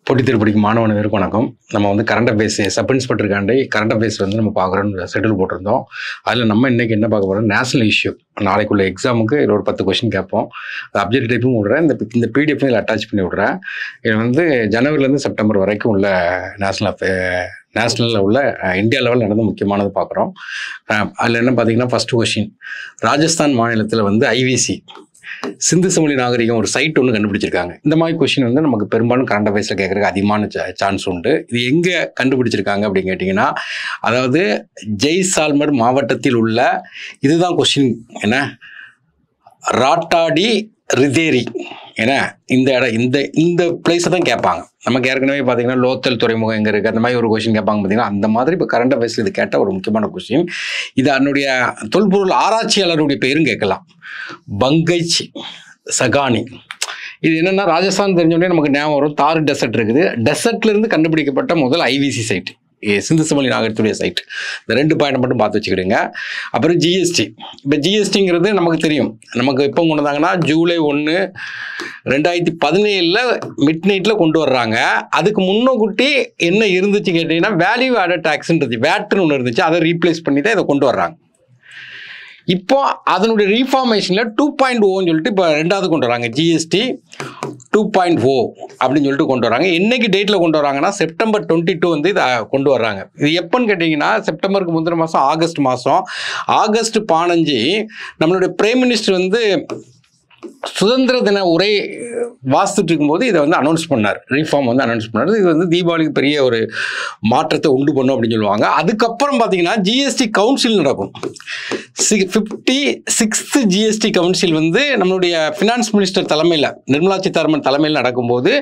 போட்டி திருப்படிக்கு மாணவர்களுக்கு வணக்கம். நம்ம வந்து கரண்ட் அஃபேர்ஸ் சப் இன்ஸ்பெக்டருக்காண்டி கரண்ட் அஃபேர்ஸ் வந்து நம்ம பார்க்குறோன்னு ஷெட்யூல் போட்டிருந்தோம். அதில் நம்ம இன்றைக்கி என்ன பார்க்க போகிறோம், நேஷனல் இஷ்யூ. நாளைக்குள்ள எக்ஸாமுக்கு இதில் ஒரு 10 கொஸ்டின் கேட்போம். அது அப்ஜெக்ட் டைப்பும் விட்றேன், இந்த பிடிஎஃப் இதில் அட்டாச் பண்ணி விட்றேன். இது வந்து ஜனவரிலேருந்து செப்டம்பர் வரைக்கும் உள்ள நேஷனலில் உள்ள இந்தியா லெவலில் நடந்த முக்கியமானது பார்க்குறோம். அதில் என்ன பார்த்தீங்கன்னா, ஃபஸ்ட்டு கொஸ்டின், ராஜஸ்தான் மாநிலத்தில் வந்து ஐவிசி சிந்து சமவெளி நாகரிகம் ஒரு சைட் ஒன்று கண்டுபிடிச்சிருக்காங்க. இந்த மாதிரி கொஸ்டின் வந்து நமக்கு பெரும்பாலும் கரண்ட் அஃபேர்ஸில் கேட்குறதுக்கு அதிகமான சான்ஸ் உண்டு. இது எங்கே கண்டுபிடிச்சிருக்காங்க அப்படின்னு கேட்டிங்கன்னா, அதாவது ஜெய்சால்மர் மாவட்டத்தில் உள்ள, இதுதான் கொஸ்டின், என்ன, ராட்டாடி ரிதேரி, ஏன்னா இந்த இடம் இந்த பிளேஸை தான் கேட்பாங்க. நமக்கு ஏற்கனவே பார்த்தீங்கன்னா லோத்தல் துறைமுகம் எங்கே இருக்குது, அந்த மாதிரி ஒரு கொஸ்டின் கேட்பாங்க. பார்த்தீங்கன்னா அந்த மாதிரி இப்போ கரண்ட் அஃபேர்ஸில் இது கேட்ட ஒரு முக்கியமான கொஸ்டின். இது அதனுடைய தொல்பொருள் ஆராய்ச்சியாளருடைய பேரும் கேட்கலாம், பங்கைச் சகானி. இது என்னென்னா, ராஜஸ்தான் தெரிஞ்சோடனே நமக்கு ஞாபகம் வரும், தார் டெசர்ட் இருக்குது. டெசர்ட்லேருந்து கண்டுபிடிக்கப்பட்ட முதல் ஐவிசி சைட் சிந்து சமவெளி நாகரிகத்துடைய சைட். இந்த 2 பாயிண்ட் மட்டும் பார்த்து வச்சுக்கிடுங்க. அப்புறம் ஜிஎஸ்டி. இப்போ ஜிஎஸ்டிங்கிறது நமக்கு தெரியும், நமக்கு எப்போ கொண்டு வந்தாங்கன்னா ஜூலை 1, 2017 மிட் நைட்டில் கொண்டு வர்றாங்க. அதுக்கு முன்னக்கூட்டி என்ன இருந்துச்சு கேட்டிங்கன்னா, வேல்யூ ஆடட் டேக்ஸ்ன்றது வேட்னு ஒன்று இருந்துச்சு, அதை ரீப்ளேஸ் பண்ணி தான் இதை கொண்டு வர்றாங்க. இப்போ அதனுடைய ரீஃபார்மேஷனில் 2.0ன்னு சொல்லிட்டு இப்போ 2வது கொண்டு வராங்க, ஜிஎஸ்டி 2.0 அப்படின்னு சொல்லிட்டு கொண்டு வராங்க. என்னைக்கு டேட்டில் கொண்டு வராங்கன்னா, செப்டம்பர் 22 வந்து இதை கொண்டு வர்றாங்க. இது எப்போன்னு கேட்டிங்கன்னா, செப்டம்பருக்கு முந்தின மாதம் ஆகஸ்ட் 15 நம்மளுடைய பிரைம் மினிஸ்டர் வந்து சுதந்திர தின உரை வாசித்துட்டு இருக்கும்போது இதை வந்து அனௌன்ஸ் பண்ணார், ரீஃபார்ம் வந்து அனௌன்ஸ் பண்ணார். இது வந்து தீபாவளிக்கு பெரிய ஒரு மாற்றத்தை உண்டு பண்ணும் அப்படின்னு சொல்லுவாங்க. அதுக்கப்புறம் பார்த்தீங்கன்னா ஜிஎஸ்டி கவுன்சில் நடக்கும். 56th ஜிஎஸ்டி கவுன்சில் வந்து நம்மளுடைய ஃபினான்ஸ் மினிஸ்டர் தலைமையில், நிர்மலா சீதாராமன் தலைமையில் நடக்கும்போது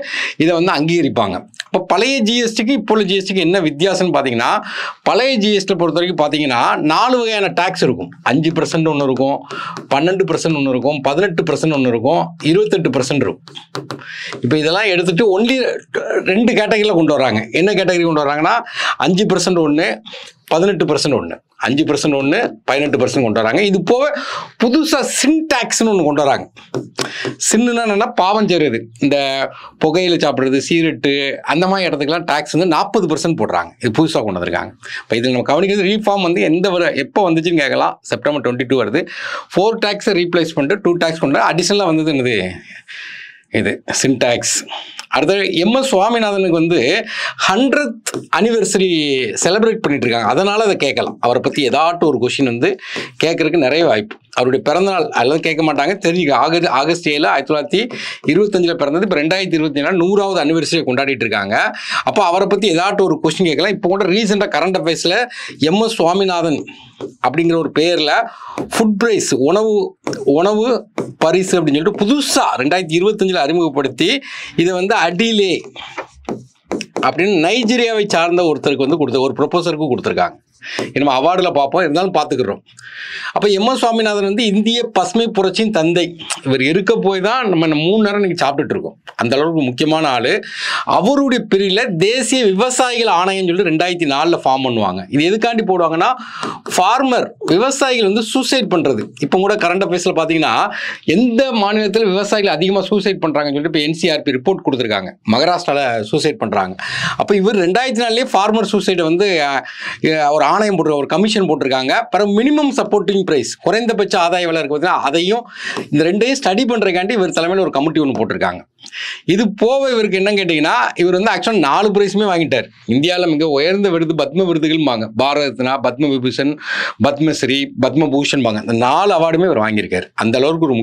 இதை வந்து அங்கீகரிப்பாங்க. இப்போ பழைய ஜிஎஸ்டிக்கு இப்போ உள்ள ஜிஎஸ்டிக்கு என்ன வித்தியாசம்னு பார்த்தீங்கன்னா, பழைய ஜிஎஸ்டி பொறுத்த வரைக்கும் பார்த்தீங்கன்னா 4 வகையான டேக்ஸ் இருக்கும். 5% ஒன்று இருக்கும், 12% ஒன்று இருக்கும், 18% ஒன்று இருக்கும், 28% இருக்கும். இப்போ இதெல்லாம் எடுத்துட்டு ஒன்லி 2 கேட்டகரியில் கொண்டு வராங்க. என்ன கேட்டகரி கொண்டு வராங்கன்னா, 5% ஒன்று, 18% ஒன்று. 5% ஒன்று, 18% கொண்டு வராங்க. இது போக புதுசாக சின் டேக்ஸ்னு ஒன்று கொண்டு வராங்க. சின்னுன்னா என்னென்னா, பாவம் செய்கிறது, இந்த புகையில சாப்பிட்றது, சீரட்டு, அந்த மாதிரி இடத்துக்குலாம் டேக்ஸ் வந்து 40% போடுறாங்க. இது புதுசாக கொண்டு வந்திருக்காங்க. இப்போ இதில் நம்ம கவனிக்கிறது, ரீஃபார்ம் வந்து எப்போ வந்துச்சுன்னு கேட்கலாம். செப்டம்பர் 22 வருது. 4 டேக்ஸை ரீப்ளேஸ் பண்ணிட்டு 2 டேக்ஸ் கொண்டு அடிஷனலாக வந்தது என்னது, இது சின் டேக்ஸ். அடுத்த எம்எஸ் சுவாமிநாதனுக்கு வந்து 100th அனிவர்சரி செலிப்ரேட் பண்ணிட்டு இருக்காங்க. அதனால அதை கேட்கலாம். அவரை பற்றி ஏதாட்டும் ஒரு கொஸ்டின் வந்து கேட்கறதுக்கு நிறைய வாய்ப்பு. அவருடைய பிறந்தநாள் அதெல்லாம் கேட்க மாட்டாங்க, தெரிஞ்சுக்க. ஆகஸ்ட் 7 1925 பிறந்தது. இப்போ 2024 100வது அனிவர்சரி கொண்டாடிட்டு இருக்காங்க. அப்போ அவரை பற்றி ஏதாட்டும் ஒரு கொஸ்டின் கேட்கலாம். இப்போ கூட ரீசெண்டாக கரண்ட் அஃபேர்ஸில் எம்எஸ் சுவாமிநாதன் அப்படிங்கிற ஒரு பேரில் ஃபுட் பிரைஸ், உணவு பரிசு அப்படின்னு சொல்லிட்டு புதுசாக 2025 அறிமுகப்படுத்தி இதை வந்து அடிலே அப்படின்னு நைஜீரியாவை சார்ந்த ஒருத்தருக்கு வந்து ஒரு ப்ரொபோசருக்கு கொடுத்துருக்காங்க. நம்ம அவார்டில் பார்ப்போம், இருந்தாலும் பார்த்துக்கிறோம். அப்போ எம்எஸ் சுவாமிநாதன் வந்து இந்திய பசுமை புரட்சியின் தந்தை. இவர் இருக்க போய் தான் நம்ம 3 நேரம் இன்னைக்கு சாப்பிட்டுட்டு இருக்கோம். அந்த அளவுக்கு முக்கியமான ஆள். அவருடைய பிரிவில் தேசிய விவசாயிகள் ஆணையம் சொல்லிட்டு 2004 ஃபார்ம் பண்ணுவாங்க. இது எதுக்காண்டி போடுவாங்கன்னா, ஃபார்மர், விவசாயிகள் வந்து சூசைட் பண்ணுறது. இப்போ கூட கரண்ட் அஃபேர்ஸில் பார்த்தீங்கன்னா, எந்த மாநிலத்தில் விவசாயிகள் அதிகமாக சூசைட் பண்ணுறாங்கன்னு சொல்லிட்டு இப்போ என்சிஆர்பி ரிப்போர்ட் கொடுத்துருக்காங்க. மகாராஷ்டிராவில் சூசைட் பண்ணுறாங்க. அப்போ இவர் 2004 ஃபார்மர் சூசைடை வந்து ஒரு ஆணையம் போட்டு, ஒரு கமிஷன் போட்டிருக்காங்க. பிறகு மினிமம் சப்போர்ட்டிங் பிரைஸ், குறைந்தபட்ச ஆதாய விலை இருக்கு பார்த்தீங்கன்னா, அதையும் இந்த 2ஐயும் ஸ்டடி பண்ணுறதுக்காண்டி இவர் தலைமையில் ஒரு கமிட்டி ஒன்று போட்டிருக்காங்க. இது போக இவருக்கு என்ன கேட்டிங்கன்னா, இவர் வந்து ஆக்சுவலாக 4 பிரைஸுமே வாங்கிட்டார். இந்தியாவில் மிக உயர்ந்த விருது பத்ம விருதுகள் வாங்க, பாரத் ரத்னா, பத்ம விபூஷன், பத்மஸ்ரீ, பத்மபூஷன் வாங்க. இந்த 4 அவார்டுமே இவர் வாங்கியிருக்காரு. அந்த அளவுக்கு ஒரு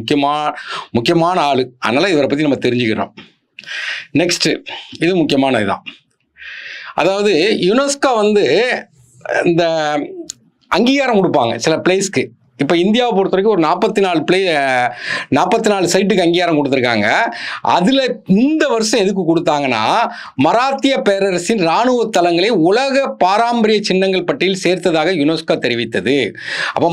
முக்கியமான ஆள். அதனால் இவரை பற்றி நம்ம தெரிஞ்சுக்கிறோம். நெக்ஸ்ட்டு, இது முக்கியமான இதுதான். அதாவது யுனெஸ்கோ வந்து இந்த அங்கீகாரம் கொடுப்பாங்க சில பிளேஸ்க்கு. இப்போ இந்தியாவை பொறுத்த வரைக்கும் ஒரு 44 சைட்டுக்கு அங்கீகாரம் கொடுத்துருக்காங்க. அதில் இந்த வருஷம் எதுக்கு கொடுத்தாங்கன்னா, மராத்திய பேரரசின் இராணுவ தளங்களை உலக பாரம்பரிய சின்னங்கள் பட்டியலில் சேர்த்ததாக யுனெஸ்கோ தெரிவித்தது. அப்போ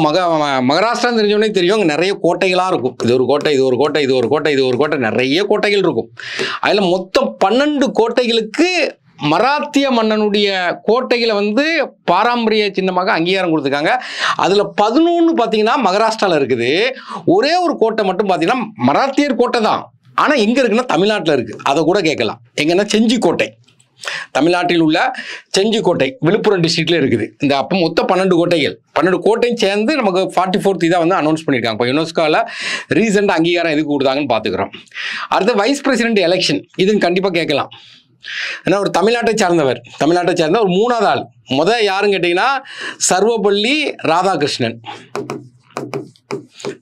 மகாராஷ்டிரா தெரிஞ்சவனே தெரியும், அங்கே நிறைய கோட்டைகளாக இருக்கும். இது ஒரு கோட்டை, இது ஒரு கோட்டை, இது ஒரு கோட்டை, இது ஒரு கோட்டை, நிறைய கோட்டைகள் இருக்கும். அதில் மொத்தம் 12 கோட்டைகளுக்கு மராத்திய மன்னனுடைய கோட்டைகளை வந்து பாரம்பரிய சின்னமாக அங்கீகாரம் கொடுத்துருக்காங்க. அதில் 11 பார்த்தீங்கன்னா மகாராஷ்டிராவில் இருக்குது. ஒரே ஒரு கோட்டை மட்டும் பார்த்தீங்கன்னா மராத்தியர் கோட்டை தான், ஆனால் எங்கே இருக்குன்னா தமிழ்நாட்டில் இருக்குது. அதை கூட கேட்கலாம். எங்கன்னா செஞ்சிக்கோட்டை, தமிழ்நாட்டில் உள்ள செஞ்சிக்கோட்டை விழுப்புரம் டிஸ்ட்ரிக்ட்ல இருக்குது. இந்த அப்போ மொத்தம் 12 கோட்டைகள், 12 கோட்டையும் சேர்ந்து நமக்கு 44th இதாக வந்து அனௌன்ஸ் பண்ணியிருக்காங்க. இப்போ யுனெஸ்கோவில் ரீசெண்டாக அங்கீகாரம் எதுக்கு கொடுத்தாங்கன்னு பார்த்துக்கிறோம். அடுத்து வைஸ் பிரசிடென்ட் எலெக்ஷன், இதுன்னு கண்டிப்பாக கேட்கலாம். ஏன்னா ஒரு தமிழ்நாட்டை சார்ந்த ஒரு 3வது ஆள். யாருன்னு கேட்டிங்கன்னா சர்வப்பள்ளி ராதாகிருஷ்ணன்,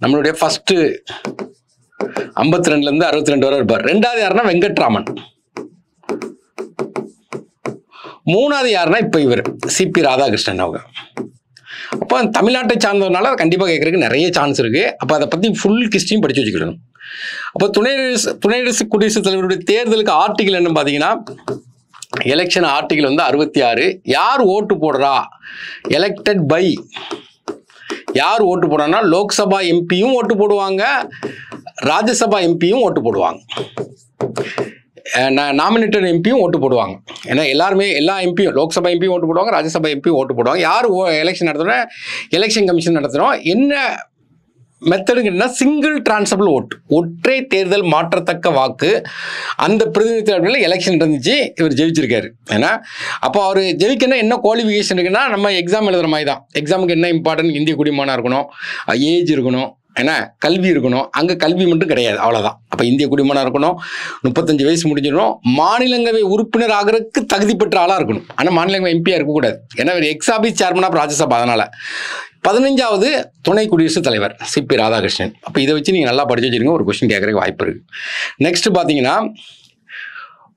நம்மளுடைய ஃபஸ்ட்டு 52லேருந்து 62 வரை இருப்பார். 2வது யாருன்னா வெங்கட்ராமன். 3வது யாருன்னா இப்போ இவர் சிபி ராதாகிருஷ்ணன் அவங்க. அப்போ தமிழ்நாட்டை சார்ந்ததுனால கண்டிப்பாக கேட்கறதுக்கு நிறைய சான்ஸ் இருக்குது. அப்போ அதை பற்றி ஃபுல் ஹிஸ்டரியும் படித்து வச்சுக்கிடணும். அப்போ துணை குடியரசுத் தலைவருடைய தேர்தலுக்கு ஆர்டிகல் என்ன பார்த்தீங்கன்னா, எலெக்ஷன் ஆர்டிகல் வந்து 66. யார் ஓட்டு போடுறா, எலெக்டட் பை, யார் ஓட்டு போடுறான்னா லோக்சபா எம்பியும் ஓட்டு போடுவாங்க, ராஜ்யசபா எம்பியும் ஓட்டு போடுவாங்க, நாமினேட்டட் எம்பியும் ஓட்டு போடுவாங்க. ஏன்னா எல்லாருமே எல்லா எம்பியும், லோக்சபா எம்பியும் ஓட்டு போடுவாங்க, ராஜ்யசபா எம்பியும் ஓட்டு போடுவாங்க. யார் எலெக்ஷன் நடத்துகிறோம், எலெக்ஷன் கமிஷன் நடத்துகிறோம். என்ன மெத்தடுங்கன்னா சிங்கிள் டிரான்ஸ்ஃபரபிள் ஓட்டு, ஒற்றை தேர்தல் மாற்றத்தக்க வாக்கு. அந்த பிரதிநிதித்துவத்தில் எலெக்ஷன் இருந்துச்சு, இவர் ஜெயிச்சிருக்காரு. ஏன்னா அப்போ அவர் ஜெயிக்கணும் என்ன குவாலிஃபிகேஷன் இருக்குன்னா, நம்ம எக்ஸாம் எழுதுகிற மாதிரி தான். எக்ஸாமுக்கு என்ன இம்பார்ட்டன்ட், இந்திய குடிமகனாக இருக்கணும், ஏஜ் இருக்கணும், ஏன்னா கல்வி இருக்கணும். அங்கே கல்வி மட்டும் கிடையாது, அவ்வளோதான். அப்போ இந்திய குடிமகனாக இருக்கணும், 35 வயசு முடிஞ்சிடணும், மாநிலங்களவை உறுப்பினர் ஆகிறதுக்கு தகுதி பெற்ற ஆளாக இருக்கணும். ஆனால் மாநிலங்களவை எம்பியாக இருக்கக்கூடாது. ஏன்னா இவர் ex office chairman of Rajya. அதனால் 15வது துணை குடியரசுத் தலைவர் சிபி ராதாகிருஷ்ணன். அப்போ இதை வச்சு நீங்கள் நல்லா படிச்சு வச்சுருங்க, ஒரு கொஸ்டின் கேட்குறதுக்கு வாய்ப்பு இருக்குது. நெக்ஸ்ட் பார்த்தீங்கன்னா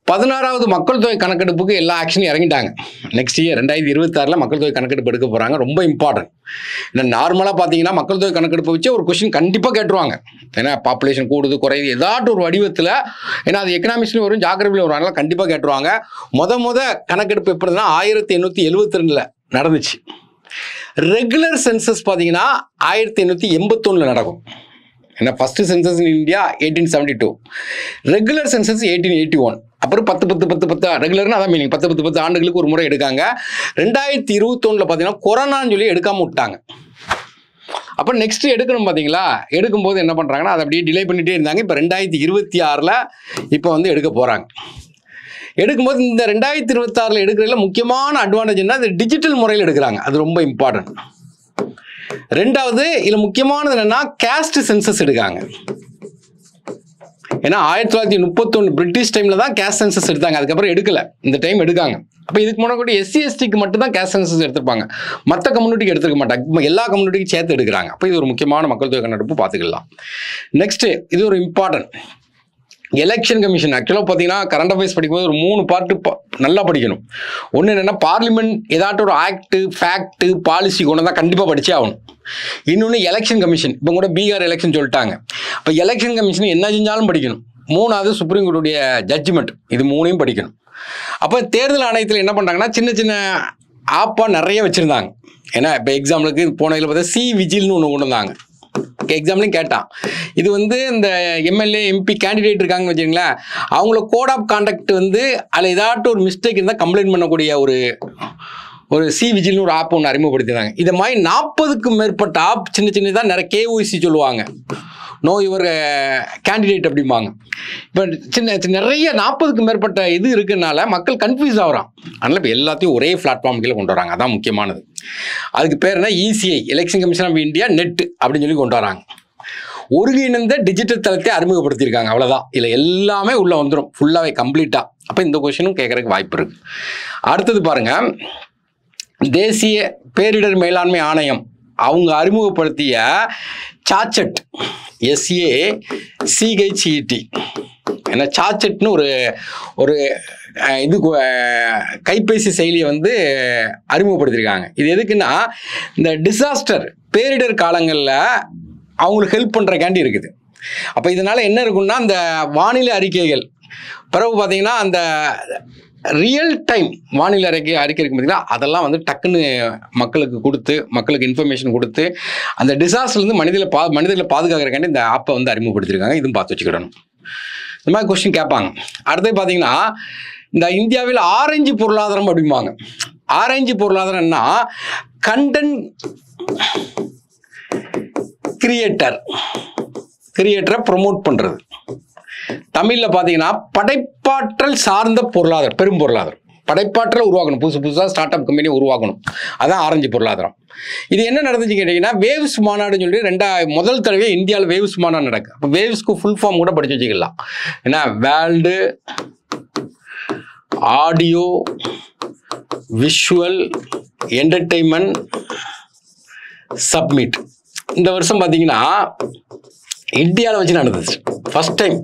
16வது மக்கள் தொகை கணக்கெடுப்புக்கு எல்லா ஆக்ஷனும் இறங்கிட்டாங்க. நெக்ஸ்ட் இயர் 2026 மக்கள் தொகை கணக்கெடுப்பு எடுக்க போகிறாங்க. ரொம்ப இம்பார்ட்டன்ட். ஏன்னா நார்மலாக பார்த்தீங்கன்னா மக்கள் தொகை கணக்கெடுப்பை வச்சு ஒரு கொஸ்டின் கண்டிப்பாக கேட்டுருவாங்க. ஏன்னா பாப்புலேஷன் கூடுது குறையுது ஏதாட்டும் ஒரு வடிவத்தில், ஏன்னா அது எக்கனாமிக்ஸ்லையும் வரும், ஜாகிரபிலையும் வரும், அதனால் கண்டிப்பாக கேட்டுருவாங்க. முத கணக்கெடுப்பு எப்படின்னா 1872 நடந்துச்சு. ரெகுலர் சென்சஸ் பார்த்தீங்கன்னா 1881 நடக்கும். ஏன்னா first census in India 1872, regular census 1881. அப்புறம் 10 ரெகுலர்னு அதான் மீனிங், 10 ஆண்டுகளுக்கு ஒரு முறை எடுக்காங்க. 2021 பார்த்தீங்கன்னா கொரோனான்னு சொல்லி எடுக்காமல் விட்டாங்க. அப்போ நெக்ஸ்ட் எடுக்கணும் பார்த்தீங்களா, எடுக்கும்போது என்ன பண்ணுறாங்கன்னா அதை அப்படியே டிலே பண்ணிகிட்டே இருந்தாங்க. இப்போ 2026 இப்போ வந்து எடுக்க போகிறாங்க. எடுக்கும்போது இந்த 2026 எடுக்கிறதுல முக்கியமான அட்வான்டேஜ் என்ன, அது டிஜிட்டல் முறையில் எடுக்கிறாங்க. அது ரொம்ப இம்பார்ட்டன்ட். 2வது இதில் முக்கியமானது என்னன்னா கேஸ்ட் சென்சஸ் எடுக்காங்க. ஏன்னா 1931 பிரிட்டிஷ் டைமில் தான் கேஸ்ட் சென்சஸ் எடுத்தாங்க, அதுக்கப்புறம் எடுக்கலை, இந்த டைம் எடுக்காங்க. அப்போ இதுக்கு முன்னாடி SC STக்கு மட்டும் தான் கேஸ்ட் சென்சஸ் எடுத்திருப்பாங்க, மற்ற கம்யூனிட்டிக்கு எடுத்துக்க மாட்டாங்க. எல்லா கம்யூனிட்டிக்கும் சேர்த்து எடுக்கிறாங்க. அப்போ இது ஒரு முக்கியமான மக்கள் தொகை கணக்கெடுப்பு, பார்த்துக்கலாம். நெக்ஸ்ட் இது ஒரு இம்பார்ட்டன்ட் எலெக்ஷன் கமிஷன். ஆக்சுவலாக பார்த்தீங்கன்னா கரண்ட் அஃபேர்ஸ் படிக்கும்போது ஒரு 3 பார்ட்டு நல்லா படிக்கணும். ஒன்று என்னென்னா பார்லிமெண்ட் ஏதாட்டும் ஒரு ஆக்டு ஃபேக்ட் பாலிசி கொண்டு தான் கண்டிப்பாக படிச்சே ஆகணும். இன்னொன்று எலெக்ஷன் கமிஷன். இப்போ கூட பீகார் எலெக்ஷன் சொல்லிட்டாங்க. இப்போ எலெக்ஷன் கமிஷன் என்ன செஞ்சாலும் படிக்கணும். 3வது சுப்ரீம் கோர்ட்டுடைய ஜட்ஜ்மெண்ட், இது 3ஐயும் படிக்கணும். அப்போ தேர்தல் ஆணையத்தில் என்ன பண்ணுறாங்கன்னா சின்ன சின்ன ஆப்பாக நிறைய வச்சுருந்தாங்க. ஏன்னா இப்போ எக்ஸாம்பிளுக்கு போன இதில் பார்த்தா சி விஜில்னு ஒன்று கொண்டு வந்தாங்க. எக்ஸாம்லையும் கேட்டான். இது வந்து இந்த MLA MP கேண்டிடேட் இருக்காங்கன்னு வச்சுங்களேன், அவங்கள கோட் ஆஃப் கான்டக்ட் வந்து அதில் ஏதாட்டும் ஒரு மிஸ்டேக் இருந்தால் கம்ப்ளைண்ட் பண்ணக்கூடிய ஒரு சி விஜில்னு ஒரு ஆப் ஒன்று அறிமுகப்படுத்தினாங்க. இதை மாதிரி 40க்கும் மேற்பட்ட ஆப் சின்ன சின்னதாக நிறைய KYC சொல்லுவாங்க, நோ யுவர் கேண்டிடேட் அப்படிம்பாங்க. இப்போ நிறைய 40க்கும் மேற்பட்ட இது இருக்குனால மக்கள் கன்ஃபியூஸ் ஆகிறான். அதனால் இப்போ எல்லாத்தையும் ஒரே பிளாட்ஃபார்ம் கீழே கொண்டு வராங்க. அதான் முக்கியமானது. அதுக்கு பேர் என்ன, ECI election commission of India net அப்படின்னு சொல்லி கொண்டு வராங்க. ஒருங்கிணைந்த டிஜிட்டல் தளத்தை அறிமுகப்படுத்தியிருக்காங்க. அவ்வளோதான், இதில் எல்லாமே உள்ளே வந்துடும் ஃபுல்லாகவே கம்ப்ளீட்டாக. அப்போ இந்த கொஸ்டினும் கேட்குறதுக்கு வாய்ப்பு இருக்குது. அடுத்தது பாருங்கள், தேசிய பேரிடர் மேலாண்மை ஆணையம் அவங்க அறிமுகப்படுத்திய சார்ச்சட் SACHET. ஏன்னா சார்ச்சட்னு ஒரு இது கைபேசி செயலியை வந்து அறிமுகப்படுத்தியிருக்காங்க. இது எதுக்குன்னா இந்த டிசாஸ்டர் பேரிடர் காலங்களில் அவங்களுக்கு ஹெல்ப் பண்ணுறக்காண்டி இருக்குது. அப்போ இதனால் என்ன இருக்குன்னா அந்த வானிலை அறிக்கைகள் பிறகு பார்த்தீங்கன்னா அந்த ரியல் டைம் வானிலை அறிக்கை இருக்கு பார்த்தீங்கன்னா, அதெல்லாம் வந்து டக்குன்னு மக்களுக்கு கொடுத்து மக்களுக்கு இன்ஃபர்மேஷன் கொடுத்து அந்த டிசாஸ்டர்லேருந்து மனிதர்களை பாதுகாக்கிறக்காண்டி இந்த ஆப்பை வந்து அறிமுகப்படுத்தியிருக்காங்க. இதுவும் பார்த்து வச்சுக்கிடணும். இந்த மாதிரி கொஸ்டின் கேட்பாங்க. அடுத்து பார்த்தீங்கன்னா இந்த இந்தியாவில் ஆரஞ்சு பொருளாதாரம் அப்படிம்பாங்க. ஆரஞ்சு பொருளாதாரம்னா கண்டென்ட் கிரியேட்டரை ப்ரொமோட் பண்ணுறது. தமிழில் பார்த்தீங்கன்னா படைப்பாற்றல் சார்ந்த பொருளாதாரம், பெரும் பொருளாதாரம். படைப்பாற்றல் உருவாக்கணும், புதுசு புதுசாக ஸ்டார்ட் அப் கம்பெனி உருவாக்கணும். அதான் ஆரஞ்சு பொருளாதாரம். இது என்ன நடந்துச்சு கேட்டிங்கன்னா, வேவ்ஸ் மாநாடுன்னு சொல்லி முதல் தடவை இந்தியாவில் வேவ்ஸ் மாநாடு நடக்கு. அப்போ வேவ்ஸ்க்கு ஃபுல் ஃபார்ம் கூட படிச்சு வச்சுக்கலாம். ஏன்னா world audio visual entertainment submit. இந்த வருஷம் பார்த்தீங்கன்னா இந்தியாவில் வச்சு நடந்துச்சு ஃபர்ஸ்ட் டைம்.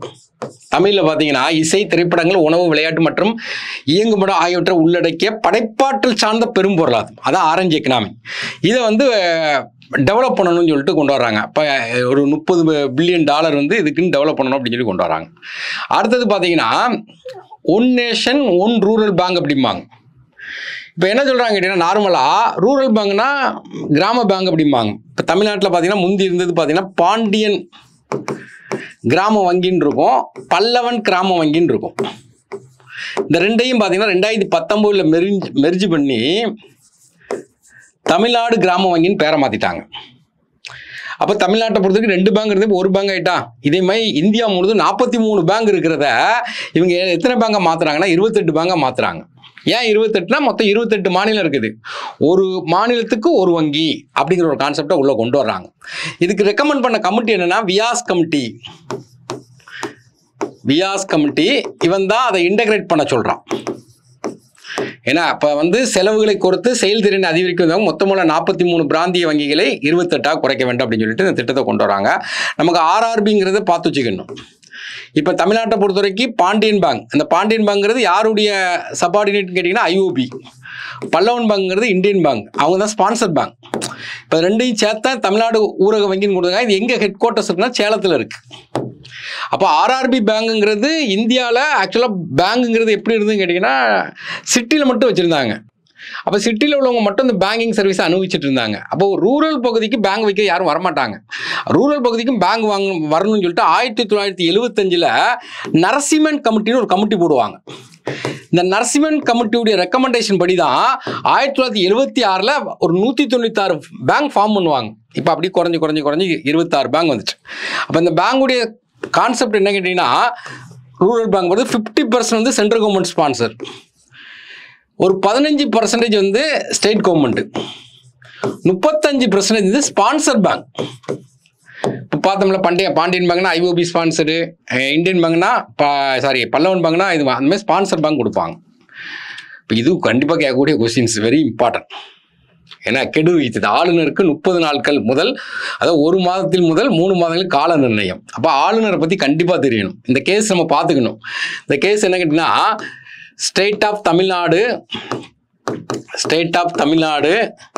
தமிழில் பார்த்தீங்கன்னா இசை, திரைப்படங்கள், உணவு, விளையாட்டு மற்றும் இயங்குமிடம் ஆகியவற்றை உள்ளடக்கிய படைப்பாற்றல் சார்ந்த பெரும் பொருளாதாரம், அதான் ஆரஞ்சு எக்கனாமி. இதை வந்து டெவலப் பண்ணணும்னு சொல்லிட்டு கொண்டு வராங்க. இப்போ ஒரு $30 பில்லியன் வந்து இதுக்குன்னு டெவலப் பண்ணணும் அப்படின்னு சொல்லி கொண்டு வராங்க. அடுத்தது பார்த்தீங்கன்னா one nation one rural bank அப்படிம்பாங்க. இப்போ என்ன சொல்கிறாங்க கேட்டிங்கன்னா, நார்மலாக ரூரல் பேங்க்னா கிராம பேங்க் அப்படிம்பாங்க. இப்போ தமிழ்நாட்டில் பார்த்தீங்கன்னா முந்தி இருந்தது பார்த்தீங்கன்னா பாண்டியன் கிராம வங்கின்னு இருக்கும், பல்லவன் கிராம வங்கின்னு இருக்கும். இந்த ரெண்டையும் பார்த்தீங்கன்னா 2019 மெர்ஜ் பண்ணி தமிழ்நாடு கிராம வங்கின்னு பேரை மாற்றிட்டாங்க. அப்போ தமிழ்நாட்டை பொறுத்தவரைக்கும் 2 பேங்க் இருந்து ஒரு பேங்க் ஆகிட்டா. இதே மாதிரி இந்தியா முழுவதும் 43 பேங்க் இருக்கிறத இவங்க எத்தனை பேங்கை மாற்றுறாங்கன்னா 28 பேங்கை மாற்றுறாங்க. ஏன் 28னா மொத்தம் 28 மாநிலம் இருக்குது, ஒரு மாநிலத்துக்கு ஒரு வங்கி அப்படிங்கிற ஒரு கான்செப்டை உள்ளே கொண்டு வர்றாங்க. இதுக்கு ரெக்கமெண்ட் பண்ண கமிட்டி என்னன்னா வியாஸ் கமிட்டி. இவன் தான் அதை இன்டகிரேட் பண்ண சொல்கிறான். ஏன்னா இப்போ வந்து செலவுகளை குறைத்து செயல்திறனை அதிகரிக்கும் மொத்தமுள்ள 43 பிராந்திய வங்கிகளை 28ஆக குறைக்க வேண்டும் அப்படின்னு சொல்லிட்டு இந்த திட்டத்தை கொண்டு வராங்க. நமக்கு ஆர்ஆர்பிங்கிறத பார்த்து வச்சுக்கணும். இப்போ தமிழ்நாட்டை பொறுத்த வரைக்கும் பாண்டியன் பேங்க், இந்த பாண்டியன் பேங்க்ங்கிறது யாருடைய சபார்டினேட்னு கேட்டிங்கன்னா ஐஓபி. பல்லவன் பேங்க்ங்கிறது இந்தியன் பேங்க், அவங்க தான் ஸ்பான்சர் பேங்க். இப்போ ரெண்டையும் சேர்த்தா தமிழ்நாடு ஊரக வங்கின்னு கொடுத்தாங்க. இது எங்கே ஹெட் குவார்ட்டர்ஸ் இருக்குன்னா சேலத்தில் இருக்குது. அப்போ ஆர்ஆர்பி பேங்குங்கிறது இந்தியாவில் ஆக்சுவலாக பேங்குங்கிறது எப்படி இருந்ததுன்னு கேட்டிங்கன்னா சிட்டியில் மட்டும் வச்சுருந்தாங்க. அப்போ சிட்டியில் உள்ளவங்க மட்டும் இந்த பேங்கிங் சர்வீஸை அனுபவிச்சுட்டு இருந்தாங்க. அப்போ ரூரல் பகுதிக்கு பேங்க் வைக்க யாரும் வரமாட்டாங்க. ரூரல் பகுதிக்கும் பேங்க் வரணும்னு சொல்லிட்டு 1975 நரசிம்மன் கமிட்டின்னு ஒரு கமிட்டி போடுவாங்க. இந்த நரசிம்மன் கமிட்டியுடைய ரெக்கமெண்டேஷன் படி தான் 1976 ஒரு 196 பேங்க் ஃபார்ம் பண்ணுவாங்க. இப்போ அப்படி குறைஞ்சி 26 பேங்க் வந்துச்சு. அப்போ இந்த பேங்குடைய கான்செப்ட் என்ன கேட்டிங்கன்னா, ரூரல் பேங்க் வந்து 50% வந்து சென்ட்ரல் கவர்மெண்ட் ஸ்பான்சர், ஒரு 15% வந்து ஸ்டேட் கவர்மெண்ட், 35% வந்து ஸ்பான்சர் பேங்க். இப்போ பார்த்தோம்ல பாண்டியன் பேங்க்னா ஐஓபி ஸ்பான்சரு, இந்தியன் பேங்க்னா பல்லவன் பேங்க்னா இது அந்த மாதிரி ஸ்பான்சர் பேங்க் கொடுப்பாங்க. இப்போ இது கண்டிப்பாக கேட்கக்கூடிய கொஸ்டின்ஸ், வெரி இம்பார்ட்டன்ட். ஏன்னா கெடு வைத்தது ஆளுநருக்கு 30 நாட்கள் முதல், அதாவது 1 மாதத்தில் முதல் 3 மாதங்கள் கால நிர்ணயம். அப்போ ஆளுநரை பற்றி கண்டிப்பாக தெரியணும். இந்த கேஸ் நம்ம பார்த்துக்கணும். இந்த கேஸ் என்ன கேட்டிங்கன்னா, ஸ்டேட் ஆஃப் தமிழ்நாடு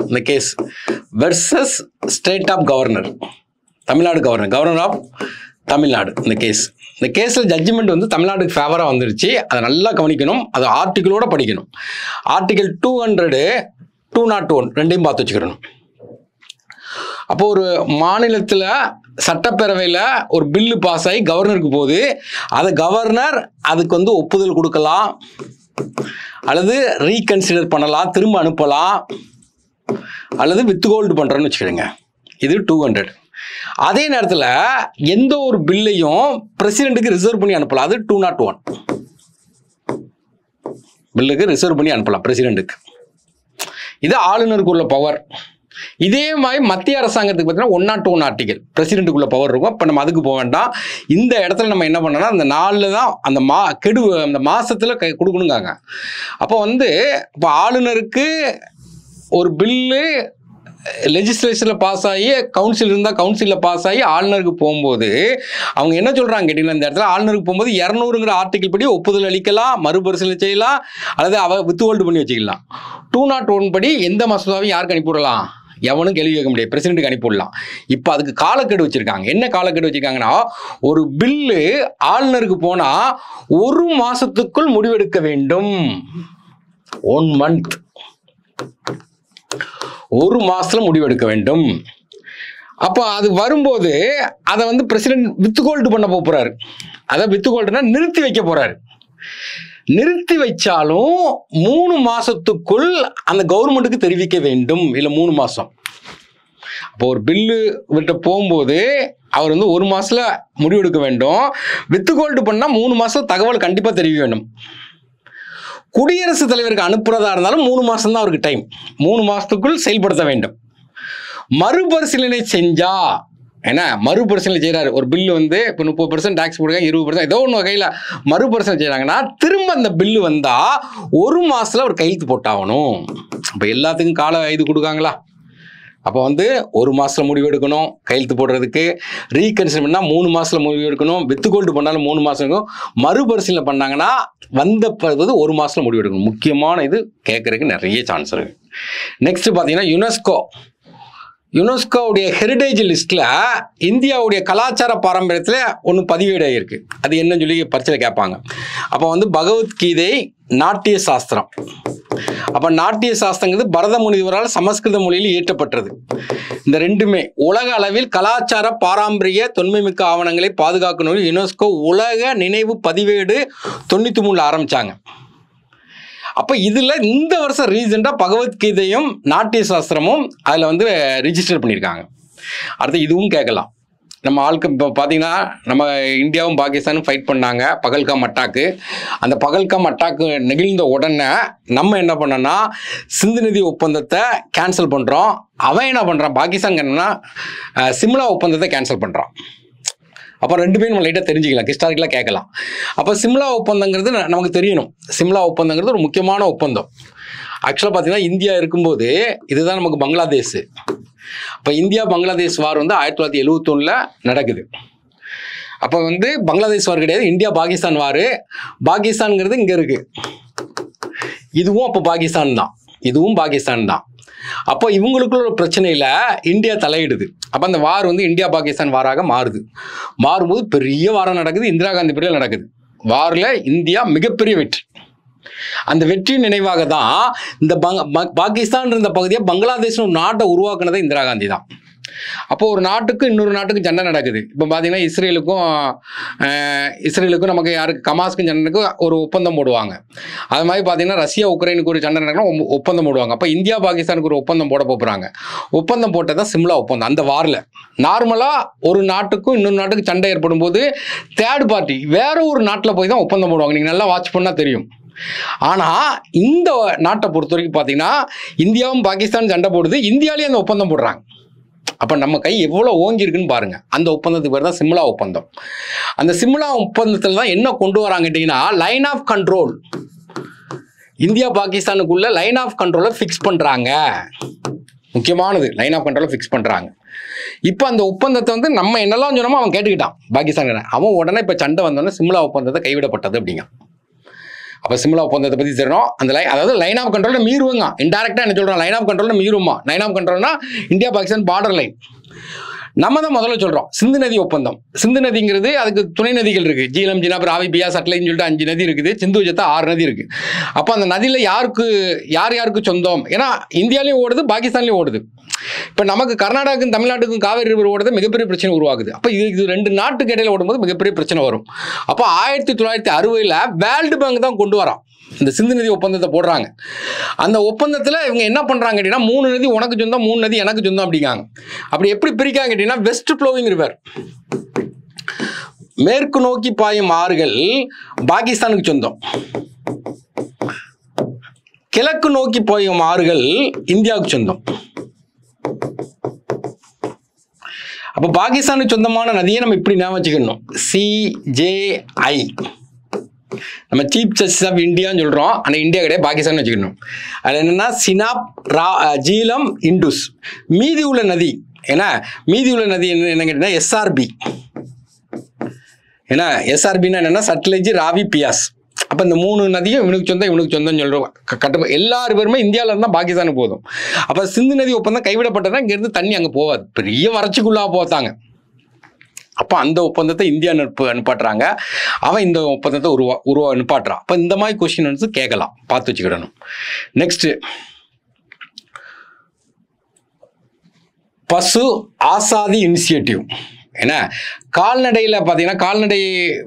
இந்த case versus state of governor, Tamil Nadu governor of Tamil Nadu. இந்த கேஸில் ஜட்ஜ்மெண்ட் வந்து தமிழ்நாடுக்கு ஃபேவராக வந்துருச்சு. அதை நல்லா கவனிக்கணும், அதை ஆர்டிக்கிளோட படிக்கணும். ஆர்டிகிள் 200, 201 ரெண்டையும் பார்த்து வச்சுக்கிறணும். அப்போ ஒரு மாநிலத்தில் சட்டப்பேரவையில் ஒரு பில்லு பாஸ் ஆகி கவர்னருக்கு போகுது. அதை கவர்னர் அதுக்கு வந்து ஒப்புதல் கொடுக்கலாம், அல்லது ரீகன்சிடர் பண்ணலாம், திரும்ப அனுப்பலாம், அல்லது வித்ஹோல்டு பண்ணுறோன்னு வச்சுக்கிடுங்க. இது 200. அதே நேரத்தில் எந்த ஒரு பில்லையும் பிரசிடென்ட்டுக்கு ரிசர்வ் பண்ணி அனுப்பலாம். அது 201. பில்லுக்கு ரிசர்வ் பண்ணி அனுப்பலாம் பிரசிடென்ட்டுக்கு. இது ஆளுநருக்கு உள்ள பவர். இதே மாதிரி மத்திய அரசாங்கத்துக்கு பார்த்தீங்கன்னா 101 ஆர்டிகல் பிரசிடென்ட்டுக்குள்ள பவர் இருக்கும். இப்போ நம்ம அதுக்கு போக வேண்டாம். இந்த இடத்துல நம்ம என்ன பண்ணோம்னா, அந்த நாளில் தான் அந்த அந்த மாசத்துல கொடுக்கணுங்காங்க. அப்போ வந்து இப்போ ஆளுநருக்கு ஒரு பில்லு லெஜிஸ்லேச்சரில் பாஸ் ஆகி கவுன்சில் இருந்தால் கவுன்சிலில் பாஸ் ஆகி ஆளுநருக்கு போகும்போது அவங்க என்ன சொல்கிறாங்க கேட்டிங்கன்னா, இந்த இடத்துல ஆளுநருக்கு போகும்போது 200ங்கிற ஆர்டிகிள் படி ஒப்புதல் அளிக்கலாம், மறுபரிசீலனை செய்யலாம், அல்லது வித்ஹோல்டு பண்ணி வச்சுக்கலாம். 201 படி எந்த மசோதாவையும் யாருக்கு அனுப்பிவிடலாம், எவனும் கேள்வி கேட்க முடியாது, பிரசிடென்ட்டுக்கு அனுப்பிவிடலாம். இப்போ அதுக்கு காலக்கெடு வச்சுருக்காங்க. என்ன காலக்கெடு வச்சுருக்காங்கன்னா, ஒரு பில்லு ஆளுநருக்கு போனால் 1 மாதத்துக்குள் முடிவெடுக்க வேண்டும். 1 month, 1 மாசத்துல முடிவெடுக்க வேண்டும். அப்போ அது வரும்போது அதை வந்து பிரசிடென்ட் வித்ஹோல்டு பண்ண போறாரு. அதை வித்ஹோல்டுனா நிறுத்தி வைக்க போறாரு. நிறுத்தி வச்சாலும் 3 மாசத்துக்குள் அந்த கவர்மெண்ட்டுக்கு தெரிவிக்க வேண்டும். இல்லை 3 மாசம். அப்போ ஒரு பில்லு விட்டு போகும்போது அவர் வந்து 1 மாசத்துல முடிவெடுக்க வேண்டும். வித்ஹோல்டு பண்ணா 3 மாசம் தகவல் கண்டிப்பா தெரிவிக்க வேண்டும். குடியரசுத் தலைவருக்கு அனுப்புறதா இருந்தாலும் 3 மாசம் தான் அவருக்கு டைம். 3 மாசத்துக்குள் செயல்படுத்த வேண்டும். மறுபரிசீலனை செஞ்சா என்ன, மறுபரிசீலனை செய்யறாரு ஒரு பில்லு வந்து இப்போ 30% டாக்ஸ் போடுங்க, 20% ஏதோ ஒன்று வகையில் மறுபரிசீலனை செய்யறாங்கன்னா திரும்ப அந்த பில்லு வந்தா 1 மாசத்துல அவர் கையெழுத்து போட்டாகணும். அப்போ எல்லாத்துக்கும் கால இது கொடுக்காங்களா? அப்போ வந்து 1 மாசத்துல முடிவு எடுக்கணும் கையெழுத்து போடுறதுக்கு. ரீகன்சிடர் பண்ணா 3 மாசத்துல முடிவு எடுக்கணும். வித்ஹோல்டு பண்ணாலும் 3 மாசம் இருக்கும். மறுபரிசீலனை பண்ணாங்கன்னா வந்த 1 மாசத்துல முடிவு எடுக்கணும். முக்கியமான இது கேட்கறதுக்கு நிறைய சான்ஸ் இருக்கு. நெக்ஸ்ட் பார்த்தீங்கன்னா யுனெஸ்கோவுடைய ஹெரிடேஜ் லிஸ்ட்ல இந்தியாவுடைய கலாச்சார பாரம்பரியத்தில் ஒன்று பதிவேடாயிருக்கு. அது என்னன்னு சொல்லி பரீட்சையில் கேட்பாங்க. அப்போ வந்து பகவத்கீதை, நாட்டிய சாஸ்திரம். அப்போ நாட்டிய சாஸ்திரங்கிறது பரத முனிவரால் சமஸ்கிருத மொழியில் இயற்றப்பட்டது. இந்த ரெண்டுமே உலக அளவில் கலாச்சார பாரம்பரிய தொன்மைமிக்க ஆவணங்களை பாதுகாக்கணும். யுனெஸ்கோ உலக நினைவு பதிவேடு 93 ஆரம்பிச்சாங்க. அப்போ இதில் இந்த வருஷம் ரீசெண்டாக பகவத்கீதையும் நாட்டிய சாஸ்திரமும் அதில் வந்து ரிஜிஸ்டர் பண்ணியிருக்காங்க. அடுத்து இதுவும் கேட்கலாம். நம்ம ஆளுக்கு இப்போ பார்த்தீங்கன்னா நம்ம இந்தியாவும் பாகிஸ்தானும் ஃபைட் பண்ணாங்க பகல்காம் அட்டாக்கு. அந்த பகல்காம் அட்டாக்கு நெகிழ்ந்த உடனே நம்ம என்ன பண்ணோன்னா சிந்து நதி ஒப்பந்தத்தை கேன்சல் பண்ணுறோம். அவன் என்ன பண்ணுறான், பாகிஸ்தான் என்னன்னா சிம்லா ஒப்பந்தத்தை கேன்சல் பண்ணுறான். அப்போ 2 பேரும் நம்ம லைட்டாக தெரிஞ்சுக்கலாம், ஹிஸ்டாரிக்கலாக கேட்கலாம். அப்போ சிம்லா ஒப்பந்தங்கிறது நமக்கு தெரியணும். சிம்லா ஒப்பந்தங்கிறது ஒரு முக்கியமான ஒப்பந்தம். ஆக்சுவலாக பார்த்தீங்கன்னா இந்தியா இருக்கும்போது இதுதான் நமக்கு பங்களாதேஷ். இப்போ இந்தியா பங்களாதேஷ் வார் வந்து 1971 நடக்குது. அப்போ வந்து பங்களாதேஷ் வார் கிடையாது, இந்தியா பாகிஸ்தான் வார். பாகிஸ்தான்ங்கிறது இங்கே இருக்கு. இதுவும் அப்போ பாகிஸ்தான் தான், இதுவும் பாகிஸ்தான் தான். அப்போ இவங்களுக்குள்ள ஒரு பிரச்சனையில் இந்தியா தலையிடுது. அப்போ அந்த வார் வந்து இந்தியா பாகிஸ்தான் வாராக மாறும்போது பெரிய வாரம் நடக்குது. இந்திரா காந்தி பீரியடில் நடக்குது. வாரில் இந்தியா மிகப்பெரிய வெற்றி. அந்த வெற்றியின் நினைவாக தான் இந்த பாகிஸ்தான் இருந்த பகுதியை பங்களாதேஷ் ஒரு நாட்டை உருவாக்குனதே இந்திரா காந்தி தான். அப்போ ஒரு நாட்டுக்கு இன்னொரு நாட்டுக்கு சண்டை நடக்குது. இப்போ பார்த்தீங்கன்னா இஸ்ரேலுக்கும் நமக்கு யாருக்கு கமாஸ்க்கும் சண்டைக்கும் ஒரு ஒப்பந்தம் போடுவாங்க. அது மாதிரி பார்த்தீங்கன்னா ரஷ்யா உக்ரைனுக்கு ஒரு சண்டை நடக்கணும், ஒப்பந்தம் போடுவாங்க. அப்போ இந்தியா பாகிஸ்தானுக்கு ஒரு ஒப்பந்தம் போட போகிறாங்க. ஒப்பந்தம் போட்டது தான் சிம்லா ஒப்பந்தம். அந்த வாரில் நார்மலாக ஒரு நாட்டுக்கும் இன்னொரு நாட்டுக்கு சண்டை ஏற்படும் போது தேர்ட் பார்ட்டி வேற ஒரு நாட்டில் போய் தான் ஒப்பந்தம் போடுவாங்க. நீங்கள் நல்லா வாட்ச் பண்ணால் தெரியும். ஆனால் இந்த நாட்டை பொறுத்த வரைக்கும் பார்த்தீங்கன்னா இந்தியாவும் பாகிஸ்தான் சண்டை போடுது, இந்தியாவிலேயே அந்த ஒப்பந்தம் போடுறாங்க. அப்போ நம்ம கை எவ்வளோ ஓங்கிருக்குன்னு பாருங்க. அந்த ஒப்பந்தத்துக்கு பேர் தான் சிம்லா ஒப்பந்தம். அந்த சிம்லா ஒப்பந்தத்தில் தான் என்ன கொண்டு வராங்க கேட்டிங்கன்னா லைன் ஆஃப் கண்ட்ரோல். இந்தியா பாகிஸ்தானுக்குள்ள லைன் ஆஃப் கண்ட்ரோலை ஃபிக்ஸ் பண்ணுறாங்க. முக்கியமானது லைன் ஆஃப் கண்ட்ரோலை ஃபிக்ஸ் பண்ணுறாங்க. இப்போ அந்த ஒப்பந்தத்தை வந்து நம்ம என்னெல்லாம் சொன்னோமோ அவன் கேட்டுக்கிட்டான் பாகிஸ்தான். அவன் உடனே இப்போ சண்டை வந்தோடனே சிம்லா ஒப்பந்தத்தை கைவிடப்பட்டது அப்படிங்க. அப்போ சிம்லா ஒப்பந்தத்தை பற்றி தெரியணும். அந்த அதாவது லைன் ஆஃப் கண்ட்ரோலில் மீறுவங்க. இன்டெரக்டாக என்ன சொல்கிறோம், லைன் ஆஃப் கண்ட்ரோலில் மீறுமா. லைன் ஆஃப் கண்ட்ரோல்னா இந்தியா பாகிஸ்தான் பார்டர் லைன். நம்ம தான் முதல்ல சொல்கிறோம் சிந்து நதி ஒப்பந்தம். சிந்து நதிங்கிறது அதுக்கு துணை நதிகள் இருக்குது. ஜீலம், ஜினாப், ராவி, பியா, சட்லைன்னு சொல்லிட்டு 5 நதி இருக்குது. சிந்து ஜத்தா 6 நதி இருக்குது. அப்போ அந்த நதியில் யாருக்கு சொந்தம்? ஏன்னா இந்தியாலையும் ஓடுது, பாகிஸ்தான்லையும் ஓடுது. இப்போ நமக்கு கர்நாடகாவுக்கும் தமிழ்நாட்டுக்கும் காவேரி ரிவர் ஓடுறது மிகப்பெரிய பிரச்சனை உருவாகுது. அப்போ இது 2 நாட்டுக்கு இடையில ஓடும்போது மிகப்பெரிய பிரச்சனை வரும். அப்போ 1960 வேர்ல்டு பேங்க் தான் கொண்டு வரான் இந்த சிந்து நதி ஒப்பந்தத்தை போடுறாங்க. அந்த ஒப்பந்தத்தில் இவங்க என்ன பண்ணுறாங்க கேட்டிங்கன்னா 3 நதி உனக்கு சொந்தம், 3 நதி எனக்கு சொந்தம் அப்படிங்காங்க. அப்படி எப்படி பிரிக்காங்க கேட்டிங்கன்னா வெஸ்ட் ஃப்ளோவிங் ரிவர், மேற்கு நோக்கி பாயும் ஆறுகள் பாகிஸ்தானுக்கு சொந்தம், கிழக்கு நோக்கி பாயும் ஆறுகள் இந்தியாவுக்கு சொந்தம். அப்போ பாகிஸ்தானுக்கு சொந்தமான நதியை நம்ம இப்படி ஞாபகம் வச்சுக்கணும், CJI. நம்ம சீஃப் ஜஸ்டிஸ் ஆஃப் இந்தியான்னு சொல்கிறோம், ஆனால் இந்தியா கிடையாது, பாகிஸ்தான் வச்சுக்கணும். அது என்னென்னா சினாப், ஜீலம், இண்டூஸ். மீதி உள்ள நதி என்ன கேட்டிங்கன்னா SRB. ஏன்னா SRBன்னா என்னென்னா சட்லஜ், ராவி, பியாஸ். அப்போ இந்த 3 நதியும் இவனுக்கு சொந்தம்னு சொல்கிறோம். எல்லாரு பேருமே இந்தியாவில் இருந்தால் பாகிஸ்தானுக்கு போதும். அப்போ சிந்து நதி ஒப்பந்தம் கைவிடப்பட்டதுன்னா இங்கேருந்து தண்ணி அங்கே போகாது, பெரிய வறட்சிக்குள்ளாக போத்தாங்க. அப்போ அந்த ஒப்பந்தத்தை இந்தியா நிப்பாட்டுறாங்க, அவன் இந்த ஒப்பந்தத்தை நிப்பாட்டுறான். அப்போ இந்த மாதிரி கொஸ்டின் வந்து கேட்கலாம், பார்த்து வச்சுக்கிடணும். நெக்ஸ்ட், பசு ஆசாதி இனிஷியேட்டிவ். ஏன்னா கால்நடையில் பார்த்தீங்கன்னா கால்நடை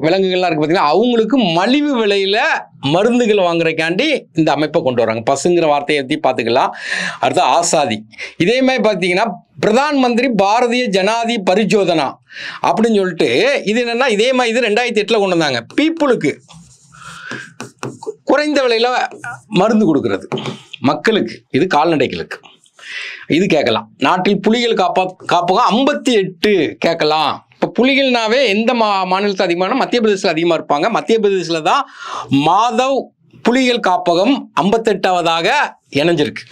விலங்குகள்லாம் இருக்குது பார்த்தீங்கன்னா அவங்களுக்கு மலிவு விலையில் மருந்துகள் வாங்குறதுக்காண்டி இந்த அமைப்பை கொண்டு வராங்க. பசுங்கிற வார்த்தையை பற்றி பார்த்துக்கலாம். அடுத்து ஆசாதி. இதே மாதிரி பார்த்தீங்கன்னா பிரதான் மந்திரி பாரதிய ஜனாதி பரிஜோதனா அப்படின்னு சொல்லிட்டு இது என்னென்னா இதே மாதிரி இது 2008 கொண்டு வந்தாங்க. பீப்புளுக்கு குறைந்த விலையில் மருந்து கொடுக்கறது மக்களுக்கு, இது கால்நடைகளுக்கு. இது கேட்கலாம். நாட்டில் புலிகள் காப்பகம் 58 கேட்கலாம். இப்போ புலிகள்னாவே எந்த மாநிலத்தில் அதிகமான மத்திய பிரதேசத்தில் அதிகமாக இருப்பாங்க. மத்திய பிரதேசத்தில் தான் மாதவ் புலிகள் காப்பகம் 58வதாக இணைஞ்சிருக்கு.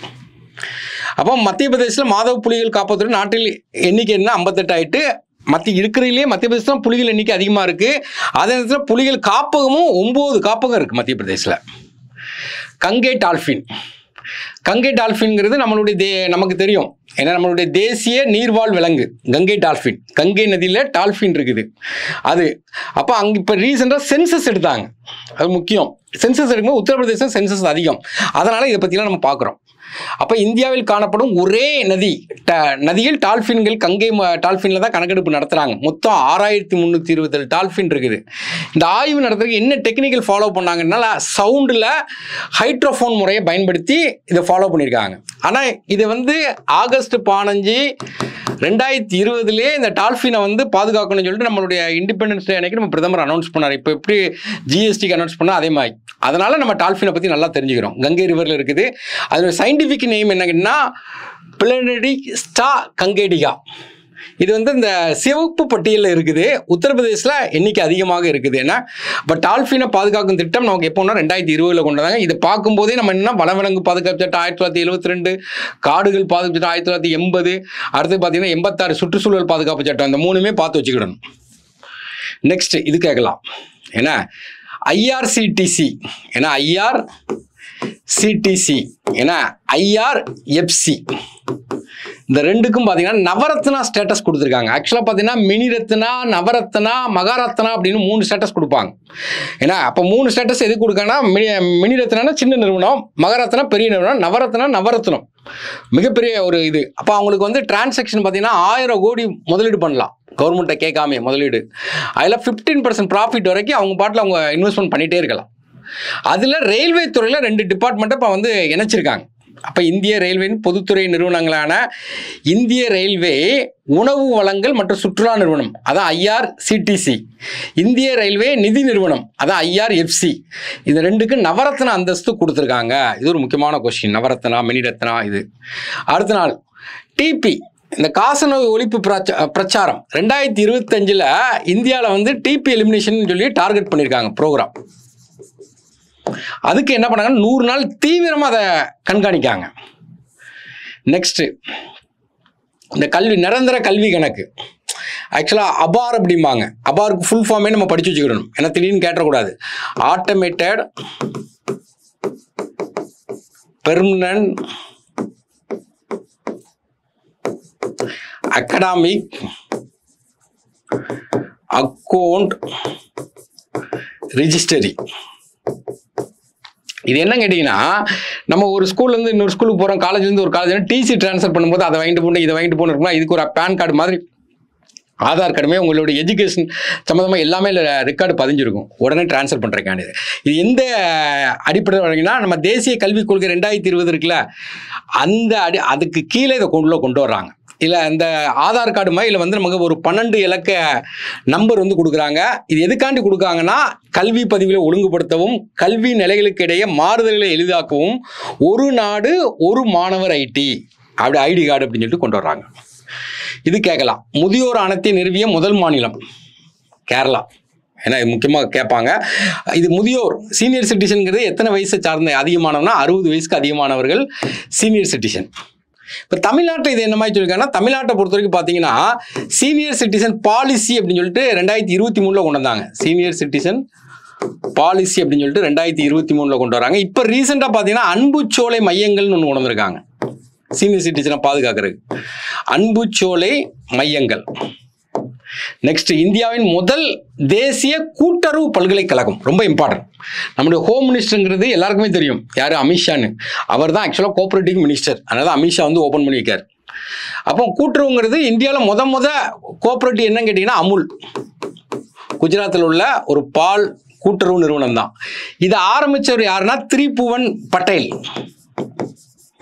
அப்போ மத்திய பிரதேசத்தில் மாதவ் புலிகள் காப்பகத்தோட நாட்டில் எண்ணிக்கை என்ன 58 ஆகிட்டு. இருக்கிறதுலேயே மத்திய பிரதேசத்தில் புலிகள் எண்ணிக்கை அதிகமாக இருக்குது. அதே நேரத்தில் புலிகள் காப்பகமும் 9 காப்பகம் இருக்குது மத்திய பிரதேசத்தில். கங்கை டால்ஃபின். கங்கை டால்ஃபின்ங்கிறது நமக்கு தெரியும். ஏன்னா நம்மளுடைய தேசிய நீர்வாழ் விலங்கு கங்கை டால்ஃபின். கங்கை நதியில் டால்ஃபின் இருக்குது அது. அப்போ அங்கே இப்போ ரீசெண்டாக சென்சஸ் எடுத்தாங்க. அது முக்கியம். சென்சஸ் எடுக்கும்போது உத்தரப்பிரதேசம் சென்சஸ் அதிகம். அதனால் இதை பற்றிலாம் நம்ம பார்க்குறோம். அப்போ இந்தியாவில் காணப்படும் ஒரே நதியில் டால்ஃபின்கள் கங்கை டால்ஃபினில் தான் கணக்கெடுப்பு நடத்துகிறாங்க. மொத்தம் 6327 டால்ஃபின் இருக்குது. இந்த ஆய்வு நடத்துறதுக்கு என்ன டெக்னிக்கல் ஃபாலோ பண்ணாங்கன்னா சவுண்டில் ஹைட்ரோஃபோன் முறையை பயன்படுத்தி இதை ஃபாலோ பண்ணியிருக்காங்க. ஆனால் இது ஆகஸ்ட் 15, 2020 இந்த டால்ஃபினை பாதுகாக்கணும்னு சொல்லிட்டு நம்மளுடைய இண்டிபெண்டன்ஸ் டே அன்னைக்கு நம்ம பிரதமர் அனௌன்ஸ் பண்ணார். இப்போ எப்படி ஜிஎஸ்டிக்கு அனௌன்ஸ் பண்ணால் அதே மாதிரி அதனால் நம்ம டால்ஃபினை பற்றி நல்லா தெரிஞ்சுக்கிறோம். கங்கை ரிவரில் இருக்குது. அதோட சயின்டிஃபிக் நேம் என்னங்கன்னா பிளனடி ஸ்டா கங்கேடிகா. இது இந்த சிவப்பு பட்டியலில் இருக்குது. உத்தரப்பிரதேசில் எண்ணிக்கை அதிகமாக இருக்குது. ஏன்னா இப்போ டால்ஃபினை பாதுகாக்கும் திட்டம் நமக்கு எப்போனா 2020 கொண்டு வந்தாங்க. இதை பார்க்கும்போதே நம்ம என்ன வனவிலங்கு பாதுகாப்பு சட்டம் 1972, காடுகள் பாதுகாப்பு சட்டம் 1980, அடுத்து பார்த்தீங்கன்னா 86 சுற்றுச்சூழல் பாதுகாப்பு சட்டம். இந்த 3மே பார்த்து வச்சுக்கிடணும். நெக்ஸ்ட் இது கேட்கலாம். ஏன்னா ஐஆர்சிடிசி, ஏன்னா ஐஆர்சிடிசி, ஏன்னா ஐஆர்எஃப்சி, இந்த ரெண்டுக்கும் பார்த்தீங்கன்னா நவரத்னா ஸ்டேட்டஸ் கொடுத்துருக்காங்க. ஆக்சுவலாக பார்த்தீங்கன்னா மினி ரத்னா, நவரத்னா, மகாரத்னா அப்படின்னு 3 ஸ்டேட்டஸ் கொடுப்பாங்க. ஏன்னா அப்போ 3 ஸ்டேட்டஸ் எது கொடுக்காங்கன்னா மினி ரத்னா சின்ன நிறுவனம், மகாரத்னா பெரிய நிறுவனம், நவரத்னம் மிகப்பெரிய ஒரு இது. அப்போ அவங்களுக்கு டிரான்சாக்ஷன் பார்த்தீங்கன்னா 1000 கோடி முதலீடு பண்ணலாம். கவர்மெண்ட்டை கேட்காமே முதலீடு. அதில் 15% ப்ராஃபிட் வரைக்கும் அவங்க பாட்டில் அவங்க இன்வெஸ்ட்மெண்ட் பண்ணிகிட்டே இருக்கலாம். அதில் ரயில்வே துறையில் 2 டிபார்ட்மெண்ட்டை இப்போ இணைச்சிருக்காங்க. அப்போ இந்திய ரயில்வேயின் பொதுத்துறை நிறுவனங்களான இந்திய ரயில்வே உணவு வழங்கல் மற்றும் சுற்றுலா நிறுவனம், அதான் ஐஆர்சிடிசி, இந்திய ரயில்வே நிதி நிறுவனம், அதான் ஐஆர்எஃப்சி, இந்த 2க்கு நவரத்னா அந்தஸ்து கொடுத்துருக்காங்க. இது ஒரு முக்கியமான கொஸ்டின். நவரத்னா, மினிரத்னா. இது அடுத்த நாள் டிபி, இந்த காசநோய் ஒழிப்பு பிரச்சாரம் 2025 இந்தியாவில் டிபி எலிமினேஷன் சொல்லி டார்கெட் பண்ணியிருக்காங்க ப்ரோக்ராம். அதுக்கு என்ன பண்ணாங்கன்னா 100 நாள் தீவிரமாக அதை கண்காணிக்காங்க. நெக்ஸ்ட் இந்த நிரந்தர கல்வி கணக்கு, ஆக்சுவலாக அபார் அப்படிம்பாங்க. அபாருக்கு ஃபுல் ஃபார்மே நம்ம படிச்சு வச்சுக்கிடணும். ஏன்னா திடீர்னு கேட்டக்கூடாது. Automated permanent academic account registry. இது என்ன கேட்டிங்கன்னா நம்ம ஒரு ஸ்கூல்லேருந்து இன்னொரு ஸ்கூலுக்கு போகிறோம், காலேஜ்லேருந்து ஒரு காலேஜ் டிசி ட்ரான்ஸ்ஃபர் பண்ணும்போது அதை வாங்கிட்டு போகணும், இதை வாங்கிட்டு போகணும். இதுக்கு ஒரு பேன் கார்டு மாதிரி ஆதார் கார்டுமே உங்களுடைய எஜுகேஷன் சம்மந்தமாக எல்லாமே ரெக்கார்டு பதிஞ்சிருக்கும். உடனே ட்ரான்ஸ்ஃபர் பண்ணுறக்கான இது எந்த அடிப்படையில் வழங்கினா நம்ம தேசிய கல்விக் கொள்கை 2020 இருக்குல்ல, அந்த அதுக்கு கீழே இதை கொண்டு வர்றாங்க. இல்லை இந்த ஆதார் கார்டு மாதிரி இல்லை நமக்கு ஒரு 12 இலக்க நம்பர் கொடுக்குறாங்க. இது எதுக்காண்டி கொடுக்காங்கன்னா கல்வி பதிவில் ஒழுங்குபடுத்தவும், கல்வி நிலைகளுக்கு இடையே மாறுதல்களை எளிதாக்கவும், ஒரு நாடு ஒரு மாணவர் ஐடி அப்படி ஐடி கார்டு அப்படின்னு சொல்லிட்டு கொண்டு வர்றாங்க. இது கேட்கலாம். முதியோர் ஆணையத்தை நிறுவிய முதல் மாநிலம் கேரளா. ஏன்னா இது முக்கியமாக கேட்பாங்க. இது முதியோர் சீனியர் சிட்டிசன்கிறது எத்தனை வயசை சார்ந்த அதிகமானவனா 60 வயசுக்கு அதிகமானவர்கள் சீனியர் சிட்டிசன். இப்போ தமிழ்நாட்டை இது என்ன மாதிரி சொல்லியிருக்காங்கன்னா தமிழ்நாட்டை பொறுத்த வரைக்கும் பார்த்தீங்கன்னா சீனியர் சிட்டிசன் பாலிசி அப்படின்னு சொல்லிட்டு 2023 கொண்டு வந்தாங்க. சீனியர் சிட்டிசன் பாலிசி அப்படின்னு சொல்லிட்டு 2023 கொண்டு வராங்க. இப்போ ரீசெண்டாக பார்த்தீங்கன்னா அன்புச்சோலை மையங்கள்னு ஒன்று கொண்டு வந்திருக்காங்க. சீனியர் சிட்டிசனை பாதுகாக்கிறதுக்கு அன்புச்சோலை மையங்கள். நெக்ஸ்ட் இந்தியாவின் முதல் தேசிய கூட்டுறவு பல்கலைக்கழகம், ரொம்ப இம்பார்ட்டன்ட். நம்முடைய ஹோம் மினிஸ்டருங்கிறது எல்லாருக்குமே தெரியும் யார், அமித்ஷான்னு. அவர் தான் ஆக்சுவலாக கோஆபரேட்டிவ் மினிஸ்டர். அதனால அமித்ஷா ஓப்பன் பண்ணியிருக்கார். அப்போ கூட்டுறவுங்கிறது இந்தியாவில் முத கோஆபரேட்டிவ் என்னன்னு கேட்டிங்கன்னா அமுல், குஜராத்தில் உள்ள ஒரு பால் கூட்டுறவு நிறுவனம் தான். இதை ஆரம்பித்தவர் யாருன்னா திரிபுவன் பட்டேல்.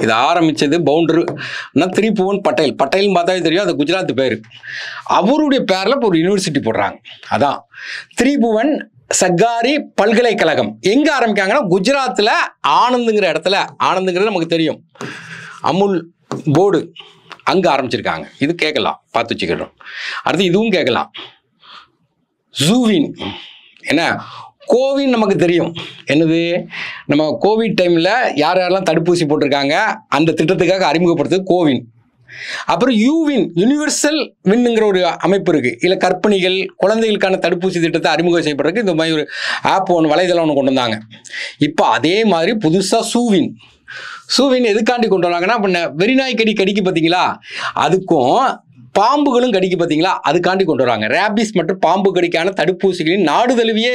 இதை ஆரம்பித்தது பவுண்டர்னா திரிபுவன் பட்டேல். பட்டேல்னு பார்த்தாவே தெரியும், அது குஜராத் பேர். அவருடைய பேரில் இப்போ ஒரு யூனிவர்சிட்டி போடுறாங்க. அதான் திரிபுவன் சர்க்காரி பல்கலைக்கழகம். எங்கே ஆரம்பிக்காங்கன்னா குஜராத்தில் ஆனந்துங்கிற இடத்துல. ஆனந்துங்கிறது நமக்கு தெரியும், அமுல் போர்டு, அங்கே ஆரம்பிச்சிருக்காங்க. இது கேட்கலாம், பார்த்து வச்சுக்கிறோம். அடுத்து இதுவும் கேட்கலாம், ஜூவின். என்ன கோவின் நமக்கு தெரியும், என்னது நம்ம கோவிட் டைமில் யார் யாரெல்லாம் தடுப்பூசி போட்டிருக்காங்க அந்த திட்டத்துக்காக அறிமுகப்படுத்துது கோவின். அப்புறம் யூவின், யூனிவர்சல் வின்னுங்கிற ஒரு அமைப்பு இருக்குது. இல்லை கர்ப்பிணிகள் குழந்தைகளுக்கான தடுப்பூசி திட்டத்தை அறிமுகம் செய்யப்படுறதுக்கு இந்த மாதிரி ஒரு ஆப் ஒன்று, வலைதளம் ஒன்று கொண்டு வந்தாங்க. இப்போ அதே மாதிரி புதுசாக சூவின். சூவின் எதுக்காண்டி கொண்டு வராங்கன்னா, இப்போ வெறிநாய் கடிக்கு பார்த்தீங்களா, அதுக்கும் பாம்புகளும் கடிக்கு பார்த்தீங்களா, அதுக்காண்டி கொண்டு வராங்க. ரேபிஸ் மற்றும் பாம்பு கடிக்கான தடுப்பூசிகளின் நாடு தழுவிய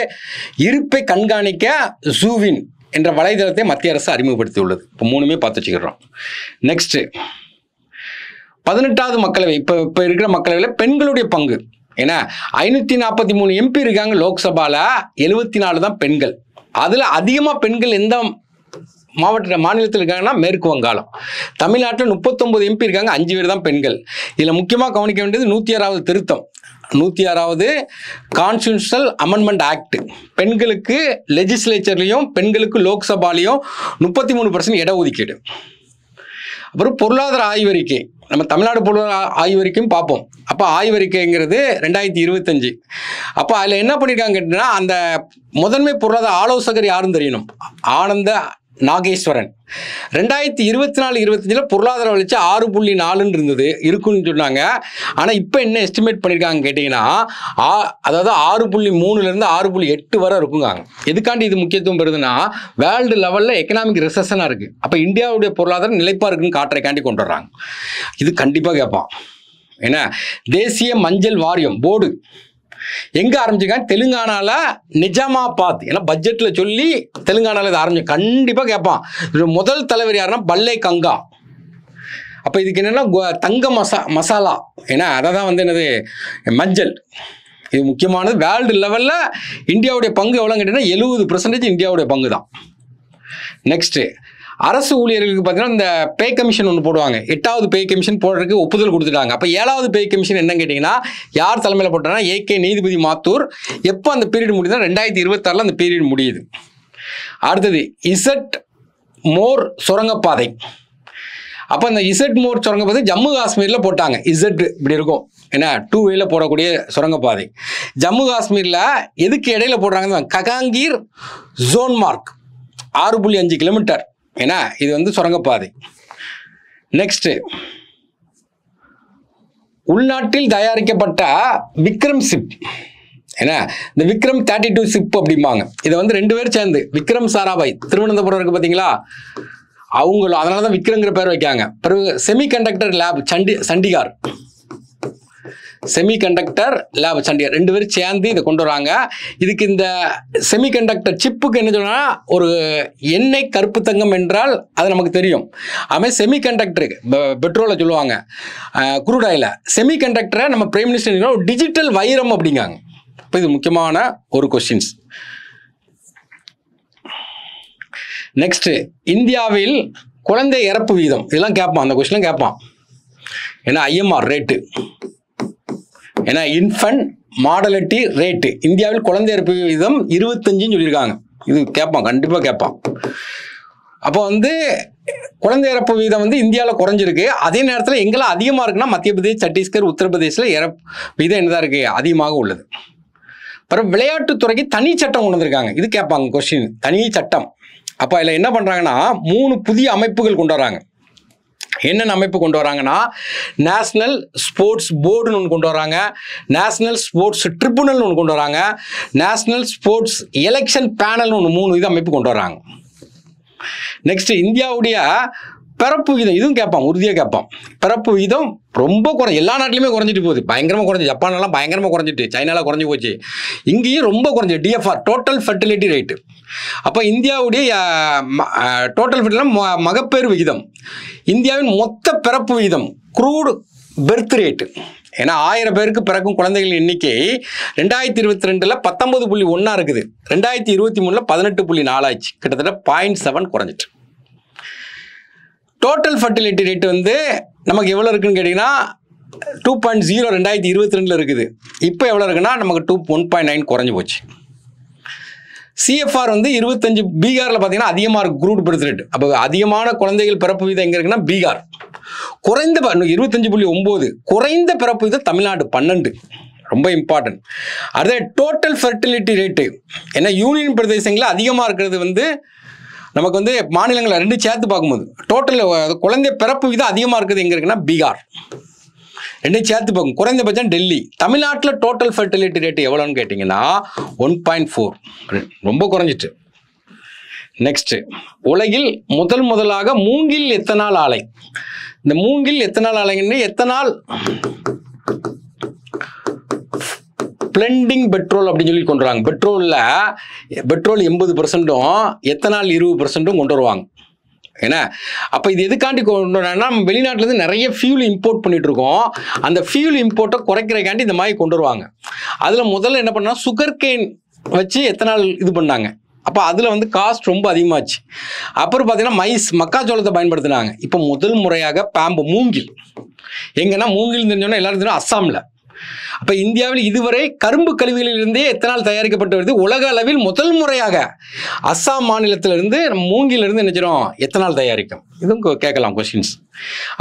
இருப்பை கண்காணிக்க ஜூவின் என்ற வலைதளத்தை மத்திய அரசு அறிமுகப்படுத்தியுள்ளது. இப்போ மூணுமே பார்த்து வச்சுக்கிறோம். நெக்ஸ்ட்டு 18வது மக்களவை. இப்போ இருக்கிற மக்களவையில் பெண்களுடைய பங்கு. ஏன்னா 543 MP இருக்காங்க லோக்சபாவில், 74 தான் பெண்கள். அதில் அதிகமாக பெண்கள் எந்த மாநிலத்தில் இருக்காங்கன்னா மேற்கு வங்காளம். தமிழ்நாட்டில் 39 MP இருக்காங்க, 5 பேர் தான் பெண்கள். இதில் முக்கியமாக கவனிக்க வேண்டியது 106வது திருத்தம், 106வது கான்ஸ்டிடியூஷனல் அமெண்ட்மெண்ட் ஆக்ட். பெண்களுக்கு லெஜிஸ்லேச்சர்லையும் பெண்களுக்கு லோக்சபாலையும் 33% இடஒதுக்கீடு. அப்புறம் பொருளாதார ஆய்வறிக்கை, நம்ம தமிழ்நாடு பொருளாதார ஆய்வறிக்கையும் பார்ப்போம். அப்போ ஆய்வறிக்கைங்கிறது 2025. அப்போ அதில் என்ன பண்ணியிருக்காங்க கேட்டிங்கன்னா, அந்த முதன்மை பொருளாதார ஆலோசகர் யாருன்னு தெரியணும், ஆனந்த நாகேஸ்வரன். 2024-25 பொருளாதார வளர்ச்சி 6.4 இருந்தது, இருக்குன்னு சொன்னாங்க. ஆனால் இப்போ என்ன எஸ்டிமேட் பண்ணியிருக்காங்க கேட்டிங்கன்னா, அதாவது 6.3 6.8 வரை இருக்குங்க. எதுக்காண்டி இது முக்கியத்துவம் பெறுதுன்னா, வேர்ல்டு லெவலில் எக்கனாமிக் ரெசஷனாக இருக்குது. அப்போ இந்தியாவுடைய பொருளாதாரம் நிலைப்பாக இருக்குன்னு காட்டுறதுக்காண்டி கொண்டு வர்றாங்க. இது கண்டிப்பாக கேட்பான். ஏன்னா தேசிய மஞ்சள் வாரியம் போர்டு எங்கே ஆரம்பிச்சிருக்காங்க, தெலுங்கானாவில் நிஜாமாபாத். ஏன்னா பட்ஜெட்டில் சொல்லி தெலுங்கானாவில் இதை ஆரம்பிச்சு, கண்டிப்பாக கேட்பான். முதல் தலைவர் யாருன்னா பல்லே கங்கா. அப்போ இதுக்கு என்னென்னா தங்க மசாலா. ஏன்னா அதை தான் வந்து என்னது மஞ்சள். இது முக்கியமானது. வேர்ல்டு லெவலில் இந்தியாவுடைய பங்கு எவ்வளோன்னு கேட்டிங்கன்னா 70% இந்தியாவுடைய பங்கு தான். நெக்ஸ்ட்டு அரசு ஊழியர்களுக்கு பார்த்தீங்கன்னா இந்த பே கமிஷன் ஒன்று போடுவாங்க. 8வது பே கமிஷன் போடுறதுக்கு ஒப்புதல் கொடுத்துட்டாங்க. அப்போ 7வது பே கமிஷன் என்னன்னு கேட்டிங்கன்னா யார் தலைமையில் போட்டாங்கன்னா AK நீதிபதி மாத்தூர். எப்போ அந்த பீரியட் முடியுதுன்னா 2026 அந்த பீரியட் முடியுது. அடுத்தது இசட் மோர் சுரங்கப்பாதை. அப்போ அந்த இசட் மோர் சுரங்கப்பாதை ஜம்மு காஷ்மீரில் போட்டாங்க. இசட் இப்படி இருக்கும், ஏன்னா 2 வேல போடக்கூடிய சுரங்கப்பாதை. ஜம்மு காஷ்மீரில் எதுக்கு இடையில போடுறாங்க, ககாங்கீர் ஜோன் மார்க் 6.5 கிலோமீட்டர். ஏன்னா இது வந்து சுரங்கப்பாதை. நெக்ஸ்ட் உள்நாட்டில் தயாரிக்கப்பட்ட விக்ரம் சிப். ஏன்னா இந்த விக்ரம் 32 சிப் அப்படிம்பாங்க. இதை வந்து 2 பேர் சேர்ந்து விக்ரம் சாராபாய் திருவனந்தபுரம் இருக்கு பார்த்தீங்களா, அவங்களும் அதனால தான் விக்ரங்கிற பேர் வைக்காங்க. பிறகு semiconductor lab Chandigarh, semiconductor lab Chandigarh 2 பேரும் சேர்ந்து இதை கொண்டு வராங்க. இதுக்கு இந்த செமிகண்டக்டர் சிப்புக்கு என்ன சொன்னா, ஒரு எண்ணெய் கருப்பு தங்கம் என்றால் அது நமக்கு தெரியும். அதுமாதிரி செமிகண்டக்டருக்கு பெட்ரோலை சொல்லுவாங்க, குரூட் ஆயில. செமிகண்டக்டரை நம்ம பிரைம் மினிஸ்டர் டிஜிட்டல் வைரம் அப்படிங்காங்க. இப்போ இது முக்கியமான ஒரு கொஸ்டின்ஸ். நெக்ஸ்ட் இந்தியாவில் குழந்தை இறப்பு வீதம், இதெல்லாம் கேட்பான், அந்த கொஸ்டின் கேட்பான். ஏன்னா IMR ரேட்டு, ஏன்னா இன்ஃபன்ட் மார்டாலிட்டி ரேட்டு, இந்தியாவில் குழந்தை இறப்பு வீதம் 25ன்னு சொல்லியிருக்காங்க. இது கேட்பான், கண்டிப்பாக கேட்பான். அப்போ வந்து குழந்தை இறப்பு வீதம் வந்து இந்தியாவில் குறைஞ்சிருக்கு. அதே நேரத்தில் எங்கெல்லாம் அதிகமாக இருக்குன்னா மத்திய பிரதேஷ், சத்தீஸ்கர், உத்தரப்பிரதேசில் இறப்பு வீதம் என்னதான் இருக்குது, அதிகமாக உள்ளது. அப்புறம் விளையாட்டுத்துறைக்கு தனி சட்டம் கொண்டு வந்திருக்காங்க. இது கேட்பாங்க கொஸ்டின், தனி சட்டம். அப்போ அதில் என்ன பண்ணுறாங்கன்னா 3 புதிய அமைப்புகள் கொண்டு வராங்க. என்னென்ன அமைப்பு கொண்டு வராங்கன்னா, நேஷனல் ஸ்போர்ட்ஸ் போர்டுன்னு ஒன்று கொண்டு வராங்க, நேஷனல் ஸ்போர்ட்ஸ் ட்ரிபுனல்னு ஒன்று கொண்டு வராங்க, நேஷனல் ஸ்போர்ட்ஸ் எலெக்ஷன் பேனல்னு ஒன்று 3 இது அமைப்பு கொண்டு வராங்க. நெக்ஸ்ட் இந்தியாவுடைய பிறப்பு வீதம், இதுவும் கேட்பான், உறுதியாக கேட்பான். பிறப்பு வீதம் ரொம்ப எல்லா நாட்டிலுமே குறைஞ்சிட்டு போகுது, பயங்கரமாக குறைஞ்சி. ஜப்பானெல்லாம் பயங்கரமாக குறைஞ்சிட்டு, சைனாலாம் குறைஞ்சி போச்சு, இங்கேயும் ரொம்ப குறைஞ்சி. DFR total fertility rate. அப்போ இந்தியாவுடைய டோட்டல் ஃபெர்டிலிட்டி மகப்பேறு விகிதம், இந்தியாவின் மொத்த பிறப்பு வீதம் க்ரூடு பெர்த் ரேட்டு. ஏன்னா 1000 பேருக்கு பிறக்கும் குழந்தைகள் எண்ணிக்கை 2022 19.1 இருக்குது. 2023 18.4 ஆச்சு. கிட்டத்தட்ட 0.7 குறைஞ்சிட்டு. டோட்டல் ஃபர்டிலிட்டி ரேட் வந்து நமக்கு எவ்வளோ இருக்குன்னு கேட்டிங்கன்னா 2.0 2022 இருக்குது. இப்போ எவ்வளோ இருக்குன்னா நமக்கு 1.9 குறைஞ்சி போச்சு. CFR வந்து 25 பீகாரில் பார்த்தீங்கன்னா அதிகமாக இருக்குது க்ரூட் பெர்த் ரேட். அப்போ அதிகமான குழந்தைகள் பிறப்பு வீதம் எங்கே இருக்குன்னா பீகார். குறைந்த 25.9, குறைந்த பிறப்பு வீதம் தமிழ்நாடு 12. ரொம்ப இம்பார்ட்டன்ட். அதே டோட்டல் ஃபர்டிலிட்டி ரேட்டு, ஏன்னா யூனியன் பிரதேசங்களில் அதிகமாக இருக்கிறது வந்து நமக்கு வந்து மாநிலங்களை 2 சேர்த்து பார்க்கும்போது டோட்டல் குழந்தை பிறப்பு வீதம் அதிகமாக இருக்குது எங்கே இருக்குன்னா பீகார். 2 சேர்த்து பார்க்கும். குறைந்தபட்சம் டெல்லி. தமிழ்நாட்டில் டோட்டல் ஃபர்டிலிட்டி ரேட் எவ்வளோன்னு கேட்டிங்கன்னா 1.4, ரொம்ப குறைஞ்சிட்டு. நெக்ஸ்ட், உலகில் முதலாக மூங்கில் எத்தனால் ஆலை. இந்த மூங்கில் எத்தனால் ஆலைன்னு எத்தனால் பிளெண்டிங் பெட்ரோல் அப்படின்னு சொல்லி கொண்டு வராங்க. பெட்ரோல் 80%, எத்தனால் 20% கொண்டு வருவாங்க. ஏன்னா அப்போ இது எதுக்காண்டி கொண்டு வராங்கன்னா, நம்ம வெளிநாட்டிலேருந்து நிறைய ஃபியூல் இம்போர்ட் பண்ணிட்டு இருக்கோம். அந்த ஃபியூல் இம்போர்ட்டை குறைக்கிறக்காண்டி இந்த மாதிரி கொண்டு வருவாங்க. அதில் முதல்ல என்ன பண்ணால் சுகர் கேன் வச்சு எத்தனால் இது பண்ணாங்க. அப்போ அதில் வந்து காஸ்ட் ரொம்ப அதிகமாச்சு. அப்புறம் பார்த்தீங்கன்னா மக்காச்சோளத்தை பயன்படுத்தினாங்க. இப்போ முதல் முறையாக மூங்கில் எங்கன்னா மூங்கில் தெரிஞ்சோன்னா எல்லாரும் தெரியும் அஸ்ஸாமில். அப்போ இந்தியாவில் இதுவரை கரும்பு கழிவுகளிலிருந்தே எத்தனால் தயாரிக்கப்பட்டு வருது. உலக அளவில் முதல் முறையாக அஸ்ஸாம் மாநிலத்திலிருந்து மூங்கிலிருந்து நினைச்சிடும் எத்தனால் தயாரிக்கும். இதுவும் கேட்கலாம் கொஸ்டின்ஸ்.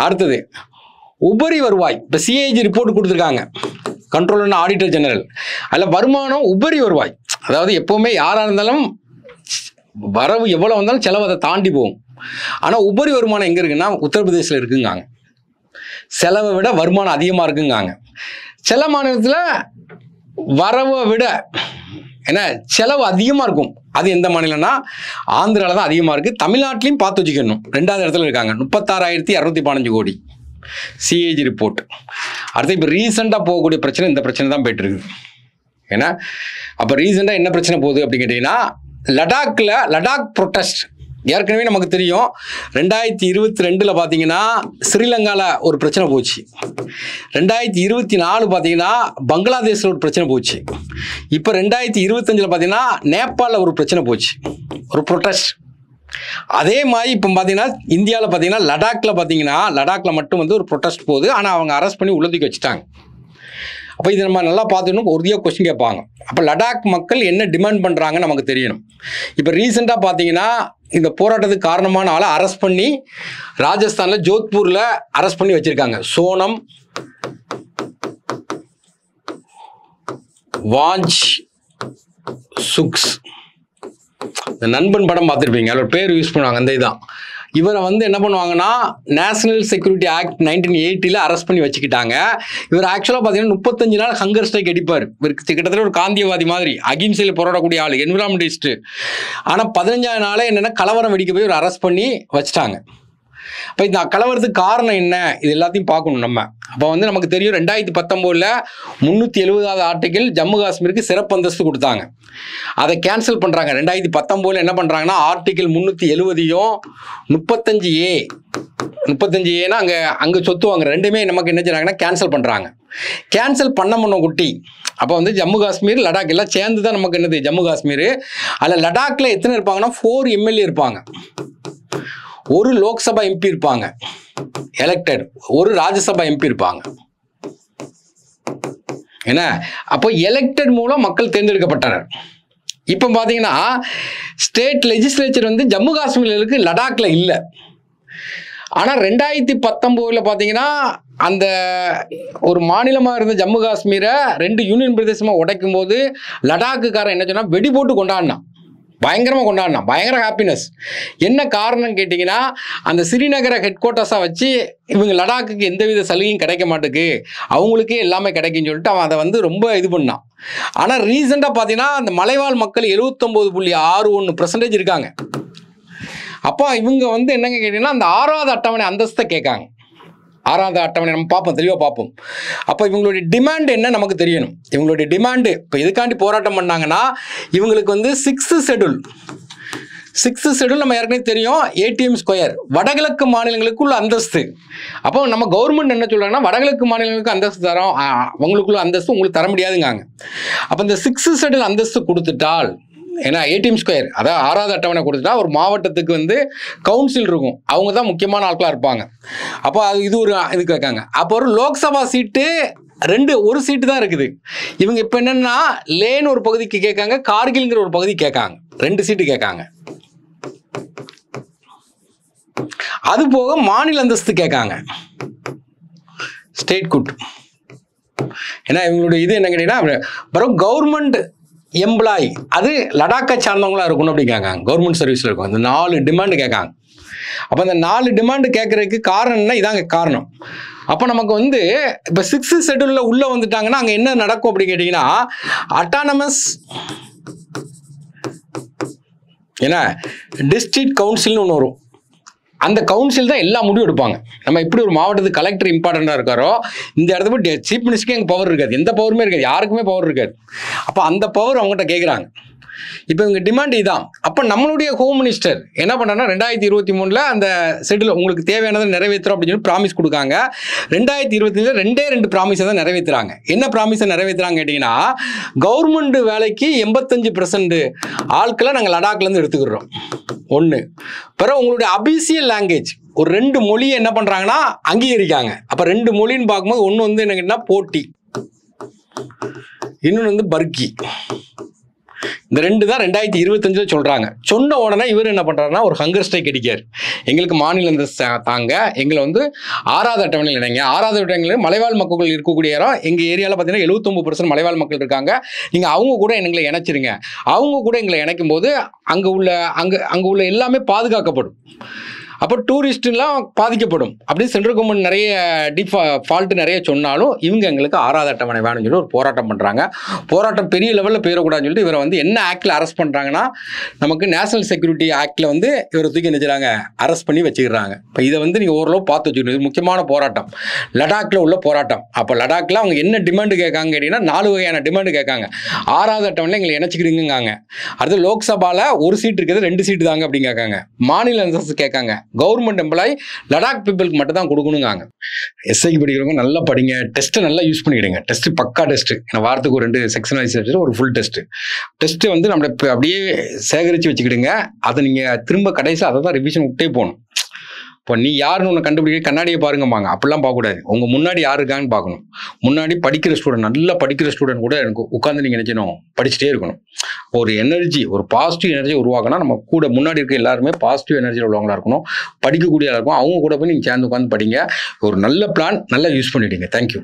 அடுத்தது உபரி வருவாய். இப்போ சிஏஜி ரிப்போர்ட் கொடுத்துருக்காங்க, கண்ட்ரோலர் ஆடிட்டர் ஜெனரல். அதில் வருமானம் உபரி வருவாய், அதாவது எப்போவுமே யாராக இருந்தாலும் வரவு எவ்வளோ வந்தாலும் செலவு அதை தாண்டி போகும். ஆனால் உபரி வருமானம் எங்கே இருக்குன்னா உத்தரப்பிரதேசில் இருக்குங்காங்க. செலவை விட வருமானம் அதிகமாக இருக்குங்காங்க. சில மாநிலத்தில் வரவை விட ஏன்னா செலவு அதிகமாக இருக்கும். அது எந்த மாநிலம்னா ஆந்திராவில் தான் அதிகமாக இருக்குது. தமிழ்நாட்டிலையும் பார்த்து வச்சுக்கணும், 2வது இடத்துல இருக்காங்க. 36,215 கோடி சிஏஜி ரிப்போர்ட். அடுத்து இப்போ ரீசெண்டாக போகக்கூடிய பிரச்சனை இந்த பிரச்சனை தான் போயிட்டு இருக்குது. ஏன்னா அப்போ ரீசெண்டாக என்ன பிரச்சனை போகுது அப்படின்னு கேட்டிங்கன்னா, லடாக் ப்ரொட்டஸ்ட் ஏற்கனவே நமக்கு தெரியும். 2022 பார்த்தீங்கன்னா ஸ்ரீலங்காவில் ஒரு பிரச்சனை போச்சு. 2024 பார்த்தீங்கன்னா பங்களாதேஷில் ஒரு பிரச்சனை போச்சு. இப்போ 2025 பார்த்தீங்கன்னா நேபாளில் ஒரு பிரச்சனை போச்சு, ஒரு ப்ரொட்டஸ்ட். அதே மாதிரி இப்போ பார்த்தீங்கன்னா இந்தியாவில் பார்த்தீங்கன்னா லடாக்கில் மட்டும் வந்து ஒரு ப்ரொட்டஸ்ட் போகுது. ஆனால் அவங்க அரெஸ்ட் பண்ணி உள்ளதுக்கு வச்சுட்டாங்க. அப்போ இதை நம்ம நல்லா பார்த்துக்கணும். உறுதியாக கொஸ்டின் கேட்பாங்க. அப்போ லடாக் மக்கள் என்ன டிமாண்ட் பண்ணுறாங்கன்னு நமக்கு தெரியணும். இப்போ ரீசெண்டாக பார்த்தீங்கன்னா இந்த போராட்டத்துக்கு காரணமான ஆளை அரெஸ்ட் பண்ணி ராஜஸ்தானில் ஜோத்பூரில் அரெஸ்ட் பண்ணி வச்சுருக்காங்க. சோனம் வாஞ்ச் சுக்ஸ். இந்த நண்பன் படம் பார்த்துருப்பீங்க, அதில் பேர் யூஸ் பண்ணுவாங்க. அந்த இதுதான். இவரை வந்து என்ன பண்ணுவாங்கன்னா நேஷனல் செக்யூரிட்டி ஆக்ட் 1980 அரெஸ்ட் பண்ணி வச்சுக்கிட்டாங்க. இவர் ஆக்சுவலாக பார்த்தீங்கன்னா 35 நாள் ஹங்கர் ஸ்ட்ரைக் அடிப்பார். இவருக்கு கிட்டத்தட்ட ஒரு காந்தியவாதி மாதிரி, அகிம்சையில் போராடக்கூடிய ஆள், என்விரான்மெண்டலிஸ்ட்டு. ஆனால் 15ஆவது நாளே என்னென்னா கலவரம் வெடிக்க போய் ஒரு அரெஸ்ட் பண்ணி வச்சுட்டாங்க. இப்போ இந்த கலவரத்துக்கு காரணம் என்ன, இது எல்லாத்தையும் பார்க்கணும் நம்ம. அப்போ வந்து நமக்கு தெரியும் 2019 370வது ஆர்டிகிள் ஜம்மு காஷ்மீருக்கு சிறப்பு அந்தஸ்து கொடுத்தாங்க. அதை கேன்சல் பண்ணுறாங்க. 2019 என்ன பண்ணுறாங்கன்னா ஆர்டிகிள் 370யும் 35A அங்கே சொத்துவாங்க ரெண்டுமே நமக்கு என்ன செய்றாங்கன்னா கேன்சல் பண்ணுறாங்க. கேன்சல் பண்ண குட்டி. அப்போ வந்து ஜம்மு காஷ்மீர் லடாக் எல்லாம் சேர்ந்து தான் நமக்கு என்னது ஜம்மு காஷ்மீர். அதில் லடாக்கில் எத்தனை இருப்பாங்கன்னா 4 MLA இருப்பாங்க, ஒரு லோக்சபா MP இருப்பாங்க எலெக்டட், ஒரு ராஜ்யசபா MP இருப்பாங்க. என்ன அப்போ எலெக்டட் மூலம் மக்கள் தேர்ந்தெடுக்கப்பட்டனர். இப்போ பார்த்தீங்கன்னா ஸ்டேட் லெஜிஸ்லேச்சர் வந்து ஜம்மு காஷ்மீரில் இருக்கு, லடாக்கில் இல்லை. ஆனால் 2019 பார்த்தீங்கன்னா அந்த ஒரு மாநிலமாக இருந்த ஜம்மு காஷ்மீரை 2 யூனியன் பிரதேசமாக உடைக்கும் போது லடாக்குக்காரன் என்ன சொன்னால் வெடி போட்டு கொண்டாடினான், பயங்கரமாக கொண்டாடினான், பயங்கர ஹாப்பினஸ். என்ன காரணம் கேட்டிங்கன்னா அந்த ஸ்ரீநகரை ஹெட் குவார்ட்டர்ஸாக வச்சு இவங்க லடாக்குக்கு எந்தவித சலுகையும் கிடைக்க மாட்டேங்குது, அவங்களுக்கே எல்லாமே கிடைக்குன்னு சொல்லிட்டு அவன் அதை வந்து ரொம்ப இது பண்ணான். ஆனால் ரீசெண்டாக பார்த்தீங்கன்னா அந்த மலைவாழ் மக்கள் 79.61% இருக்காங்க. அப்போ இவங்க வந்து என்னங்க கேட்டிங்கன்னா அந்த 6வது அட்டவணை அந்தஸ்தை கேட்காங்க. 6வது அட்டவணை நம்ம பார்ப்போம், தெளிவாக பார்ப்போம். அப்போ இவங்களுடைய டிமாண்ட் என்ன நமக்கு தெரியணும். இவங்களுடைய டிமாண்டு இப்போ எதுக்காண்டி போராட்டம் பண்ணாங்கன்னா இவங்களுக்கு வந்து 6th ஷெட்யூல் 6th ஷெட்யூல் நம்ம ஏற்கனவே தெரியும், ஏடிஎம் ஸ்கொயர் வடகிழக்கு மாநிலங்களுக்கு உள்ள அந்தஸ்து. அப்போ நம்ம கவர்மெண்ட் என்ன சொல்றாங்கன்னா, வடகிழக்கு மாநிலங்களுக்கு அந்தஸ்து தரோம், அவங்களுக்குள்ள அந்தஸ்து உங்களுக்கு தர முடியாதுங்காங்க. அப்போ இந்த 6th ஷெட்யூல் அந்தஸ்து கொடுத்துட்டால், ஏன்னா ஏடிஎம் ஸ்கொயர் அதாவது 6வது அட்டவணை கொடுத்துட்டா ஒரு மாவட்டத்துக்கு வந்து கவுன்சில் இருக்கும், அவங்க தான் முக்கியமான ஆட்களாக இருப்பாங்க. அப்போ அது இது ஒரு இது கேட்காங்க. அப்போ ஒரு லோக்சபா சீட்டு ஒரு சீட்டு தான் இருக்குது. இவங்க இப்போ என்னன்னா லேன்னு ஒரு பகுதிக்கு கேட்காங்க, கார்கில்ங்கிற ஒரு பகுதி கேட்காங்க, 2 சீட்டு கேட்காங்க. அது போக மாநில அந்தஸ்து கேட்காங்க, ஸ்டேட் குட். ஏன்னா இவங்களுடைய இது என்ன கேட்டீங்கன்னா, கவர்மெண்ட் எம்ப்ளாயி அது லடாக்கை சார்ந்தவங்களா இருக்கணும் அப்படி கேட்காங்க, கவர்மெண்ட் சர்வீஸ்ல இருக்கும். அந்த 4 டிமாண்டு கேட்காங்க. அப்போ அந்த 4 டிமாண்டு கேட்கறதுக்கு காரணம் என்ன? இதாங்க காரணம். அப்போ நமக்கு வந்து இப்போ 6th ஷெட்யூலில் உள்ள வந்துட்டாங்கன்னா அங்கே என்ன நடக்கும் அப்படின்னு கேட்டிங்கன்னா, அட்டானமஸ் ஏன்னா டிஸ்ட்ரிக்ட் கவுன்சில்னு ஒன்று வரும். அந்த கவுன்சில் தான் எல்லா முடிவும் எடுப்பாங்க. நம்ம எப்படி ஒரு மாவட்டத்துக்கு கலெக்டர் இம்பார்ட்டண்டாக இருக்காரோ, இந்த இடத்துல போய் சீஃப் மினிஸ்டருக்கு எங்கள் பவர் இருக்காது, எந்த பவருமே இருக்காது, யாருக்குமே பவர் இருக்காது. அப்போ அந்த பவர் அவங்ககிட்ட கேட்குறாங்க. இப்போ இவங்க டிமாண்ட் இதான். அப்போ நம்மளுடைய ஹோம் மினிஸ்டர் என்ன பண்ணாங்கன்னா 2023 அந்த ஷெட்யூல் உங்களுக்கு தேவையானதை நிறைவேற்றுறோம் அப்படின்னு சொல்லி ப்ராமிஸ் கொடுக்காங்க. 2025 2 ப்ராமிஸை தான் நிறைவேற்றுறாங்க. என்ன ப்ராமிஸை நிறைவேற்றுறாங்க கேட்டிங்கன்னா, கவர்மெண்ட் வேலைக்கு 85% ஆட்களை நாங்கள் லடாக்லேருந்து எடுத்துக்கிறோம். 1 பிறகு உங்களுடைய அபிஷியல் லாங்குவேஜ் ஒரு 2 மொழியை என்ன பண்ணுறாங்கன்னா அங்கீகரிக்காங்க. அப்போ 2 மொழின்னு பார்க்கும்போது ஒன்று வந்து என்னங்கன்னா போட்டி, இன்னொன்று வந்து பர்கி. இந்த 2 தான் 2025 சொல்றாங்க. சொன்ன உடனே இவர் என்ன பண்றாருன்னா ஒரு ஹங்கர் ஸ்ட்ரைக் அடிக்காரு. எங்களுக்கு மாநில அந்தஸ்து தாங்க, எங்களை வந்து 6வது அட்டவணையில் இணைங்க. 6வது அட்டவணையில் மலைவாழ் மக்கள் இருக்கக்கூடிய இடம் எங்க ஏரியாவில் பார்த்தீங்கன்னா 79% மலைவாழ் மக்கள் இருக்காங்க. நீங்க அவங்க கூட எங்களை இணைச்சிருங்க. அவங்க கூட எங்களை இணைக்கும் போது அங்க உள்ள எல்லாமே பாதுகாக்கப்படும். அப்போ டூரிஸ்ட்லாம் பாதிக்கப்படும். அப்படி சென்ட்ரல் கவர்மெண்ட் நிறைய ஃபால்ட்டு நிறைய சொன்னாலும் இவங்க எங்களுக்கு 6வது அட்டவணை வேணும்னு சொல்லி ஒரு போராட்டம் பண்ணுறாங்க. போராட்டம் பெரிய லெவலில் போயிடக்கூடாதுன்னு சொல்லிட்டு இவரை வந்து என்ன ஆக்டில் அரெஸ்ட் பண்ணுறாங்கன்னா, நமக்கு நேஷனல் செக்யூரிட்டி ஆக்டில் வந்து இவரை தூக்கி நினைச்சாங்க, அரெஸ்ட் பண்ணி வச்சுக்கிறாங்க. இப்போ இதை வந்து நீங்கள் ஓரளவு பார்த்து வச்சுக்கணும். இது முக்கியமான போராட்டம், லடாக்கில் உள்ள போராட்டம். அப்போ லடாக்கில் அவங்க என்ன டிமாண்டு கேட்காங்க கேட்டிங்கன்னா, 4 வகையான டிமாண்டு கேட்காங்க. 6வது அட்டவணையில் எங்களை இணைச்சிக்கிடுங்காங்க. அடுத்து லோக்சபாவில் 1 சீட் இருக்குது, 2 சீட்டு தாங்க அப்படின்னு கேட்காங்க. மாநில அந்தஸ்து கேட்காங்க. கவர்மெண்ட் எம்ப்ளாயி லடாக் பீப்புளுக்கு மட்டும் தான் கொடுக்கணுங்காங்க. எஸ்ஐக்கு படிக்கிறவங்க நல்லா படிங்க, டெஸ்ட்டை நல்லா யூஸ் பண்ணிக்கிடுங்க. டெஸ்ட் பக்கா டெஸ்ட், ஏன்னா வாரத்துக்கு ஒரு 2 செக்ஷன் வைஸ் ஒரு ஃபுல் டெஸ்ட்டு வந்து நம்மளை அப்படியே சேகரித்து வச்சுக்கிடுங்க. அதை நீங்கள் திரும்ப கடைசியில் அதை தான் ரிவிஷன் விட்டே போகணும். இப்போ நீ யாருன்னு ஒன்று கண்டுபிடிக்க கண்ணாடியை பாருங்கம்பாங்க, அப்படிலாம் பார்க்கக்கூடாது. உங்கள் முன்னாடி யார் இருக்காங்கன்னு பார்க்கணும். முன்னாடி படிக்கிற ஸ்டூடெண்ட், நல்லா படிக்கிற ஸ்டூடெண்ட் கூட எனக்கு உட்காந்து நீங்கள் நினைச்சணும் படிச்சுட்டே இருக்கணும். ஒரு எனர்ஜி, ஒரு பாசிட்டிவ் எனர்ஜி உருவாக்கணும். நம்ம கூட முன்னாடி இருக்க எல்லாருமே பாசிட்டிவ் எனர்ஜியில் உள்ளவங்களா இருக்கணும், படிக்கக்கூடியதாக இருக்கும். அவங்க கூட போய் நீங்கள் சேர்ந்து உட்காந்து படிங்க. ஒரு நல்ல பிளான் நல்லா யூஸ் பண்ணிவிடுங்க. தேங்க்யூ.